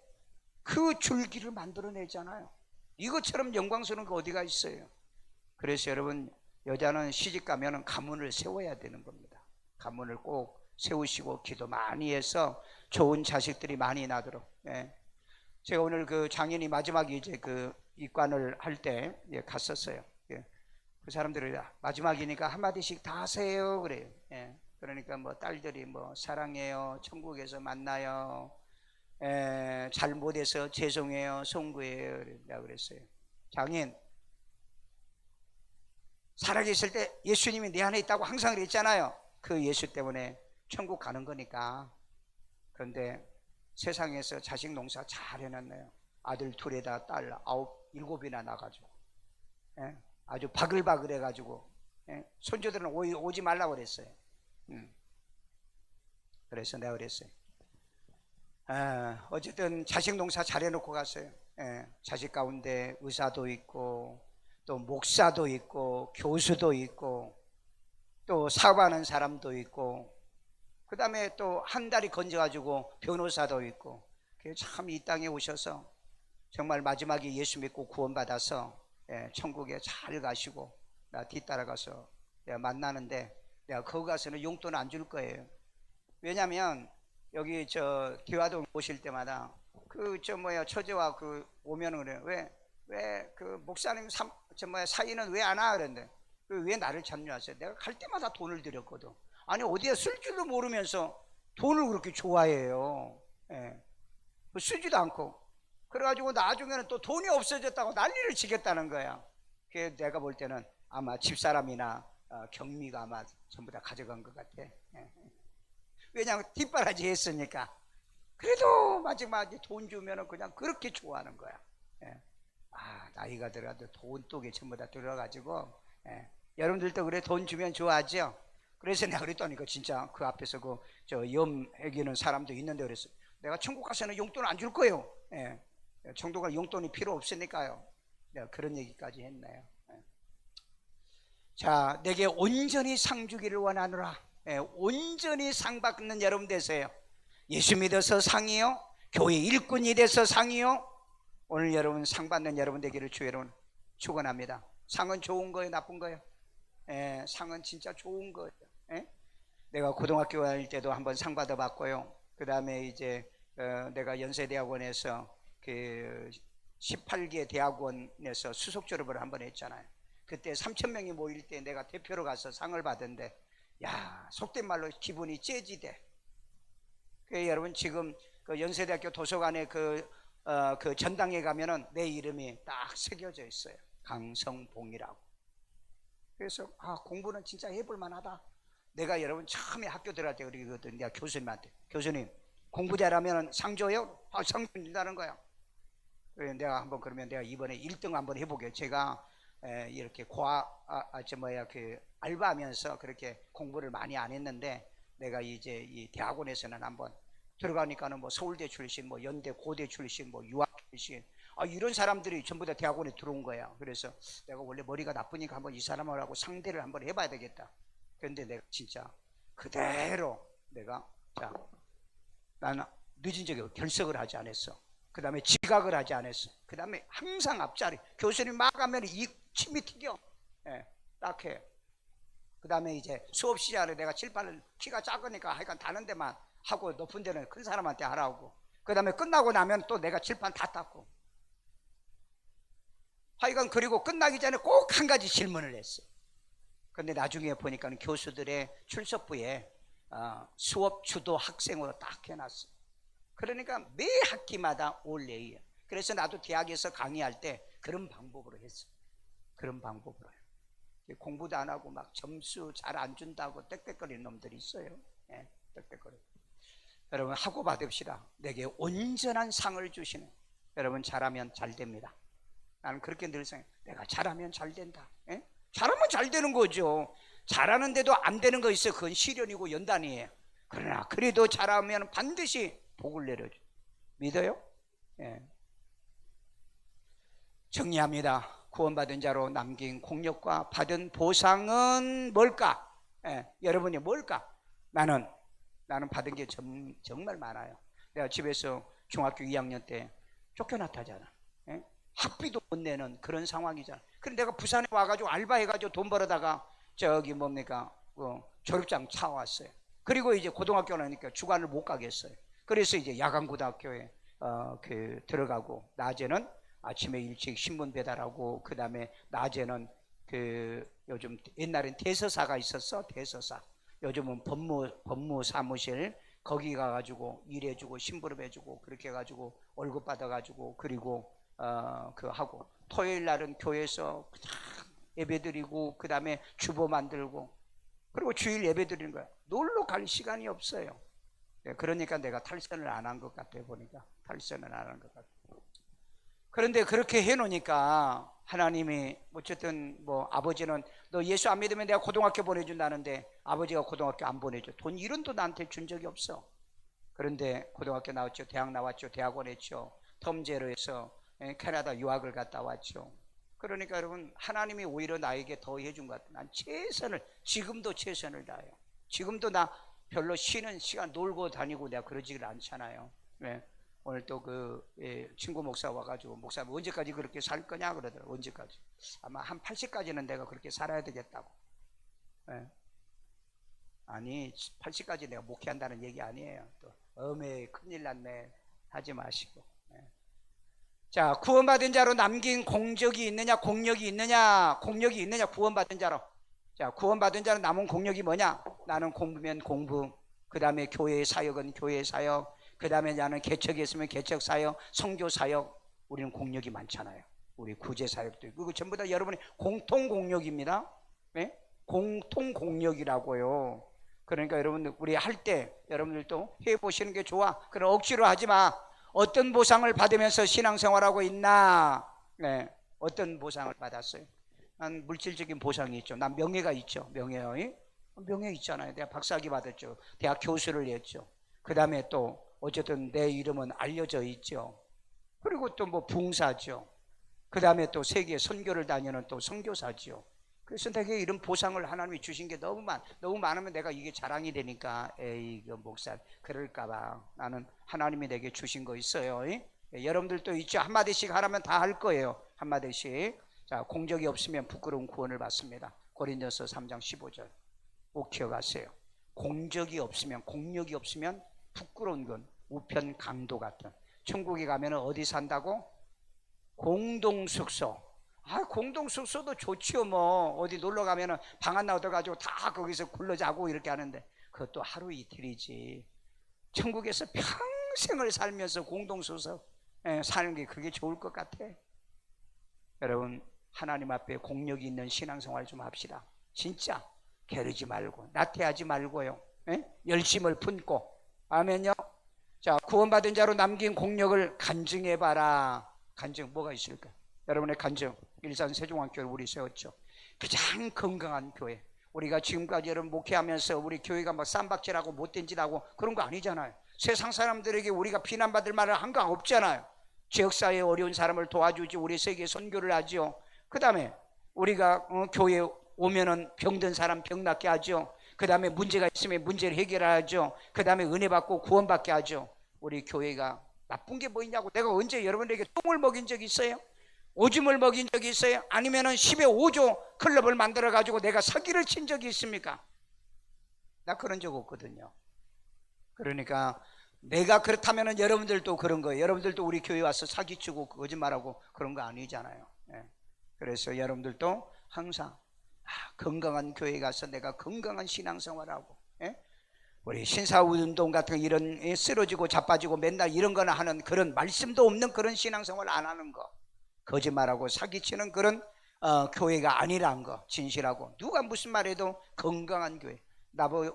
그 줄기를 만들어내잖아요. 이것처럼 영광스러운 거 어디가 있어요? 그래서 여러분 여자는 시집 가면 가문을 세워야 되는 겁니다. 가문을 꼭 세우시고 기도 많이 해서 좋은 자식들이 많이 나도록. 제가 오늘 그 장인이 마지막에 이제 그 입관을 할 때 갔었어요. 그 사람들이 마지막이니까 한마디씩 다 하세요 그래요. 그러니까 뭐 딸들이 뭐 사랑해요, 천국에서 만나요, 잘못해서 죄송해요, 송구해요 그랬어요. 장인, 살아계실 때 예수님이 내 안에 있다고 항상 그랬잖아요. 그 예수 때문에 천국 가는 거니까. 그런데 세상에서 자식 농사 잘 해놨네요. 아들 둘에다 딸 7이나 나가지고 아주 바글바글 해가지고 손주들은 오지 말라고 그랬어요. 그래서 내가 그랬어요. 어쨌든 자식 농사 잘 해놓고 갔어요. 자식 가운데 의사도 있고 또 목사도 있고 교수도 있고 또 사업하는 사람도 있고 그 다음에 또 한 다리 건져가지고 변호사도 있고, 참 이 땅에 오셔서 정말 마지막에 예수 믿고 구원받아서 천국에 잘 가시고 나 뒤따라가서 만나는데 내가 거기 가서는 용돈 안 줄 거예요. 왜냐면 여기 저 기와동 오실 때마다 그 저 뭐야 처제와 그 오면은 그래. 왜 그 목사님 사이는 왜 안 와? 그랬는데 왜 나를 찾냐하세요. 내가 갈 때마다 돈을 드렸거든. 아니 어디에 쓸 줄도 모르면서 돈을 그렇게 좋아해요. 예. 쓰지도 않고. 그래가지고 나중에는 또 돈이 없어졌다고 난리를 치겠다는 거야. 그게 내가 볼 때는 아마 집사람이나 경미가 아마 전부 다 가져간 것 같아. 예. 왜냐하면 뒷바라지 했으니까. 그래도 마지막에 돈 주면은 그냥 그렇게 좋아하는 거야. 예. 나이가 들어도 돈독에 전부 다 들어가지고. 예. 여러분들도 그래 돈 주면 좋아하죠? 그래서 내가 그랬더니 진짜 그 앞에서 염 해기는 사람도 있는데 그랬어. 내가 천국 가서는 용돈 안 줄 거예요. 예. 천국가 용돈이 필요 없으니까요. 내가 그런 얘기까지 했네요. 예. 자, 내게 온전히 상 주기를 원하노라. 예. 온전히 상 받는 여러분 되세요. 예수 믿어서 상이요, 교회 일꾼이 돼서 상이요. 오늘 여러분 상 받는 여러분 되기를 주의 이름으로 축원합니다. 상은 좋은 거예요, 나쁜 거예요? 예, 상은 진짜 좋은 거예요. 예? 내가 고등학교 다닐 때도 한번 상 받아봤고요. 그 다음에 이제 내가 연세대학원에서 그 18개 대학원에서 수석 졸업을 한번 했잖아요. 그때 3,000명이 모일 때 내가 대표로 가서 상을 받은데, 야, 속된 말로 기분이 째지대. 그 여러분 지금 그 연세대학교 도서관에 그 전당에 가면은 내 이름이 딱 새겨져 있어요. 강성봉이라고. 그래서 공부는 진짜 해볼 만하다. 내가 여러분 처음에 학교 들어갈 때 그러거든. 내가 교수님한테, 교수님 공부 잘하면 상 줘요? 상 준다는 거야. 그래서 내가 한번 그러면 내가 이번에 1등 한번 해보게. 제가 이렇게 알바하면서 그렇게 공부를 많이 안 했는데, 내가 이제 이 대학원에서는 한번 들어가니까는 뭐 서울대 출신, 뭐 연대 고대 출신, 뭐 유학 출신, 이런 사람들이 전부 다 대학원에 들어온 거야. 그래서 내가 원래 머리가 나쁘니까 한번 이 사람하고 상대를 한번 해봐야 되겠다. 그런데 내가 진짜 그대로 나는 늦은 적이 결석을 하지 않았어. 그 다음에 지각을 하지 않았어. 그 다음에 항상 앞자리, 교수님 막 하면 이 침이 튀겨. 예, 딱 해. 그 다음에 이제 수업 시간에 내가 칠판을 키가 작으니까 하여간 다른 데만 하고 높은 데는 큰 사람한테 하라고. 그 다음에 끝나고 나면 또 내가 칠판 다 닦고. 하여간 그리고 끝나기 전에 꼭 한 가지 질문을 했어. 근데 나중에 보니까 교수들의 출석부에 수업 주도 학생으로 딱 해놨어. 그러니까 매 학기마다 올레이야. 그래서 나도 대학에서 강의할 때 그런 방법으로 했어. 그런 방법으로. 공부도 안 하고 막 점수 잘 안 준다고 땡땡거리는 놈들이 있어요. 예, 땡땡거려. 여러분 하고 받읍시다. 내게 온전한 상을 주시는. 여러분 잘하면 잘 됩니다. 나는 그렇게 늘 생각해. 내가 잘하면 잘 된다. 예? 잘하면 잘 되는 거죠. 잘하는데도 안 되는 거 있어요. 그건 시련이고 연단이에요. 그러나 그래도 잘하면 반드시 복을 내려줘. 믿어요? 예. 정리합니다. 구원받은 자로 남긴 공력과 받은 보상은 뭘까? 예, 여러분이 뭘까? 나는 받은 게 정말 많아요. 내가 집에서 중학교 2학년 때 쫓겨났다잖아. 예? 학비도 못 내는 그런 상황이잖아. 그런데 내가 부산에 와가지고 알바해가지고 돈 벌어다가 졸업장 사왔어요. 그리고 이제 고등학교 나니까 주간을 못 가겠어요. 그래서 이제 야간고등학교에 들어가고, 낮에는 아침에 일찍 신문 배달하고, 그 다음에 낮에는 요즘 옛날엔 대서사가 있었어. 대서사. 요즘은 법무 사무실 거기 가가지고 일해주고 심부름 해주고 그렇게 해가지고 월급 받아가지고, 그리고 하고 토요일 날은 교회에서 예배 드리고, 그 다음에 주보 만들고, 그리고 주일 예배 드리는 거야. 놀러 갈 시간이 없어요. 그러니까 내가 탈선을 안 한 것 같아. 보니까 탈선을 안 한 것 같아. 그런데 그렇게 해놓으니까 하나님이 어쨌든 아버지는 너 예수 안 믿으면 내가 고등학교 보내준다는데, 아버지가 고등학교 안 보내줘. 돈 1원도 나한테 준 적이 없어. 그런데 고등학교 나왔죠. 대학 나왔죠. 대학원 했죠. 텀제로에서 캐나다 유학을 갔다 왔죠. 그러니까 여러분 하나님이 오히려 나에게 더 해준 것 같아요. 난 지금도 최선을 다해요. 지금도 나 별로 쉬는 시간 놀고 다니고 내가 그러지를 않잖아요. 네. 오늘 또 친구 목사 와가지고, 목사님 언제까지 그렇게 살 거냐 그러더라고요. 언제까지? 아마 한 80까지는 내가 그렇게 살아야 되겠다고. 네. 아니 80까지 내가 목회한다는 얘기 아니에요. 또 어메 큰일 났네 하지 마시고. 자, 구원받은 자로 남긴 공적이 있느냐, 공력이 있느냐, 공력이 있느냐, 구원받은 자로. 자, 구원받은 자로 남은 공력이 뭐냐? 나는 공부면 공부, 그 다음에 교회의 사역은 교회의 사역, 그 다음에 나는 개척이 있으면 개척 사역, 선교 사역. 우리는 공력이 많잖아요. 우리 구제 사역도 있고, 그거 전부 다 여러분의 공통 공력입니다. 네? 공통 공력이라고요. 그러니까 여러분들 우리 할 때 여러분들도 해보시는 게 좋아. 그럼 억지로 하지 마. 어떤 보상을 받으면서 신앙생활하고 있나? 네, 어떤 보상을 받았어요? 난 물질적인 보상이 있죠. 난 명예가 있죠. 명예요. 명예 있잖아요. 내가 박사학위 받았죠. 대학 교수를 했죠. 그 다음에 또 어쨌든 내 이름은 알려져 있죠. 그리고 또 뭐 부흥사죠. 그 다음에 또 세계 선교를 다니는 또 선교사죠. 그래서 내게 이런 보상을 하나님이 주신 게 너무 많으면 내가 이게 자랑이 되니까 에이 그 목사 그럴까봐 나는 하나님이 내게 주신 거 있어요. 여러분들도 있죠. 한마디씩 하라면 다 할 거예요. 한마디씩. 자, 공적이 없으면 부끄러운 구원을 받습니다. 고린도서 3장 15절 꼭 기억하세요. 공적이 없으면, 공력이 없으면 부끄러운 건 우편 강도 같은. 천국에 가면 어디 산다고? 공동숙소. 아, 공동숙소도 좋지요. 뭐 어디 놀러 가면은 방 하나 얻어가지고 다 거기서 굴러 자고 이렇게 하는데 그것도 하루 이틀이지. 천국에서 평생을 살면서 공동숙소 사는 게 그게 좋을 것 같아. 여러분, 하나님 앞에 공력이 있는 신앙생활 좀 합시다. 진짜 게으르지 말고 나태하지 말고요. 열심을 품고. 아멘요. 자, 구원받은 자로 남긴 공력을 간증해봐라. 간증 뭐가 있을까? 여러분의 간증. 일산 세종학교를 우리 세웠죠. 가장 건강한 교회. 우리가 지금까지 여러분 목회하면서 우리 교회가 막 쌈박질하고 못된 짓하고 그런 거 아니잖아요. 세상 사람들에게 우리가 비난받을 말을 한 거 없잖아요. 지역사회에 어려운 사람을 도와주지, 우리 세계 선교를 하죠. 그 다음에 우리가 교회에 오면은 병든 사람 병 낫게 하죠. 그 다음에 문제가 있으면 문제를 해결하죠. 그 다음에 은혜 받고 구원받게 하죠. 우리 교회가 나쁜 게 뭐 있냐고. 내가 언제 여러분에게 똥을 먹인 적 있어요? 오줌을 먹인 적이 있어요? 아니면은 10에 5조 클럽을 만들어 가지고 내가 사기를 친 적이 있습니까? 나 그런 적 없거든요. 그러니까 내가 그렇다면은 여러분들도 그런 거예요. 여러분들도 우리 교회 와서 사기치고 거짓말하고 그런 거 아니잖아요. 그래서 여러분들도 항상 건강한 교회 가서 내가 건강한 신앙생활하고, 우리 신사운동 같은 이런 쓰러지고 자빠지고 맨날 이런 거나 하는 그런 말씀도 없는 그런 신앙생활 안 하는 거, 거짓말하고 사기치는 그런 교회가 아니란 거 진실하고. 누가 무슨 말해도 건강한 교회.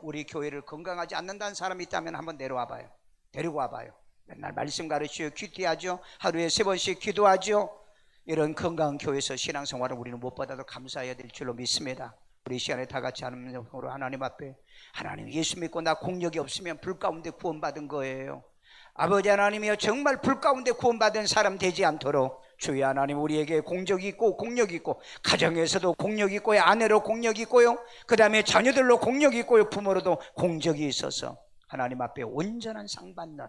우리 교회를 건강하지 않는다는 사람이 있다면 한번 내려와 봐요. 데리고 와봐요. 맨날 말씀 가르치고 큐티하죠. 하루에 3번씩 기도하죠. 이런 건강한 교회에서 신앙생활을 우리는 무엇보다도 감사해야 될 줄로 믿습니다. 우리 시간에 다 같이 하나님으로 하나님 앞에, 하나님 예수 믿고 나 공력이 없으면 불 가운데 구원받은 거예요. 아버지 하나님이여, 정말 불 가운데 구원받은 사람 되지 않도록 주의 하나님 우리에게 공적이 있고 공력이 있고, 가정에서도 공력이 있고요, 아내로 공력이 있고요, 그 다음에 자녀들로 공력이 있고요, 부모로도 공적이 있어서 하나님 앞에 온전한 상 받는,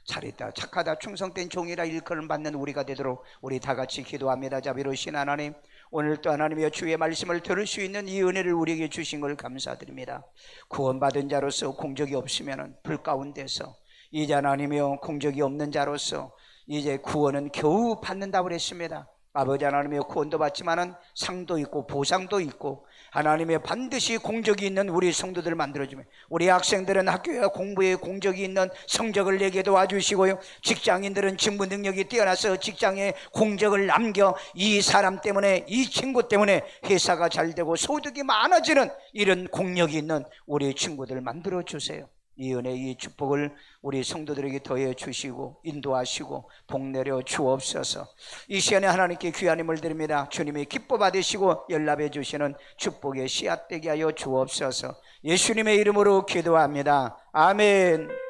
잘했다 착하다 충성된 종이라 일컬음 받는 우리가 되도록 우리 다 같이 기도합니다. 자비로우신 하나님, 오늘 또 하나님이여 주의 말씀을 들을 수 있는 이 은혜를 우리에게 주신 걸 감사드립니다. 구원받은 자로서 공적이 없으면 불 가운데서, 이제 하나님이여 공적이 없는 자로서 이제 구원은 겨우 받는다고 그랬습니다. 아버지 하나님의 구원도 받지만은 상도 있고 보상도 있고, 하나님의 반드시 공적이 있는 우리 성도들을 만들어주면, 우리 학생들은 학교에 공부에 공적이 있는 성적을 내게 도와주시고요, 직장인들은 직무 능력이 뛰어나서 직장에 공적을 남겨 이 사람 때문에, 이 친구 때문에 회사가 잘 되고 소득이 많아지는 이런 공력이 있는 우리 친구들 만들어주세요. 이 은혜, 이 축복을 우리 성도들에게 더해 주시고 인도하시고 복 내려 주옵소서. 이 시간에 하나님께 귀한 힘을 드립니다. 주님이 기뻐 받으시고 연락해 주시는 축복의 씨앗 되게 하여 주옵소서. 예수님의 이름으로 기도합니다. 아멘.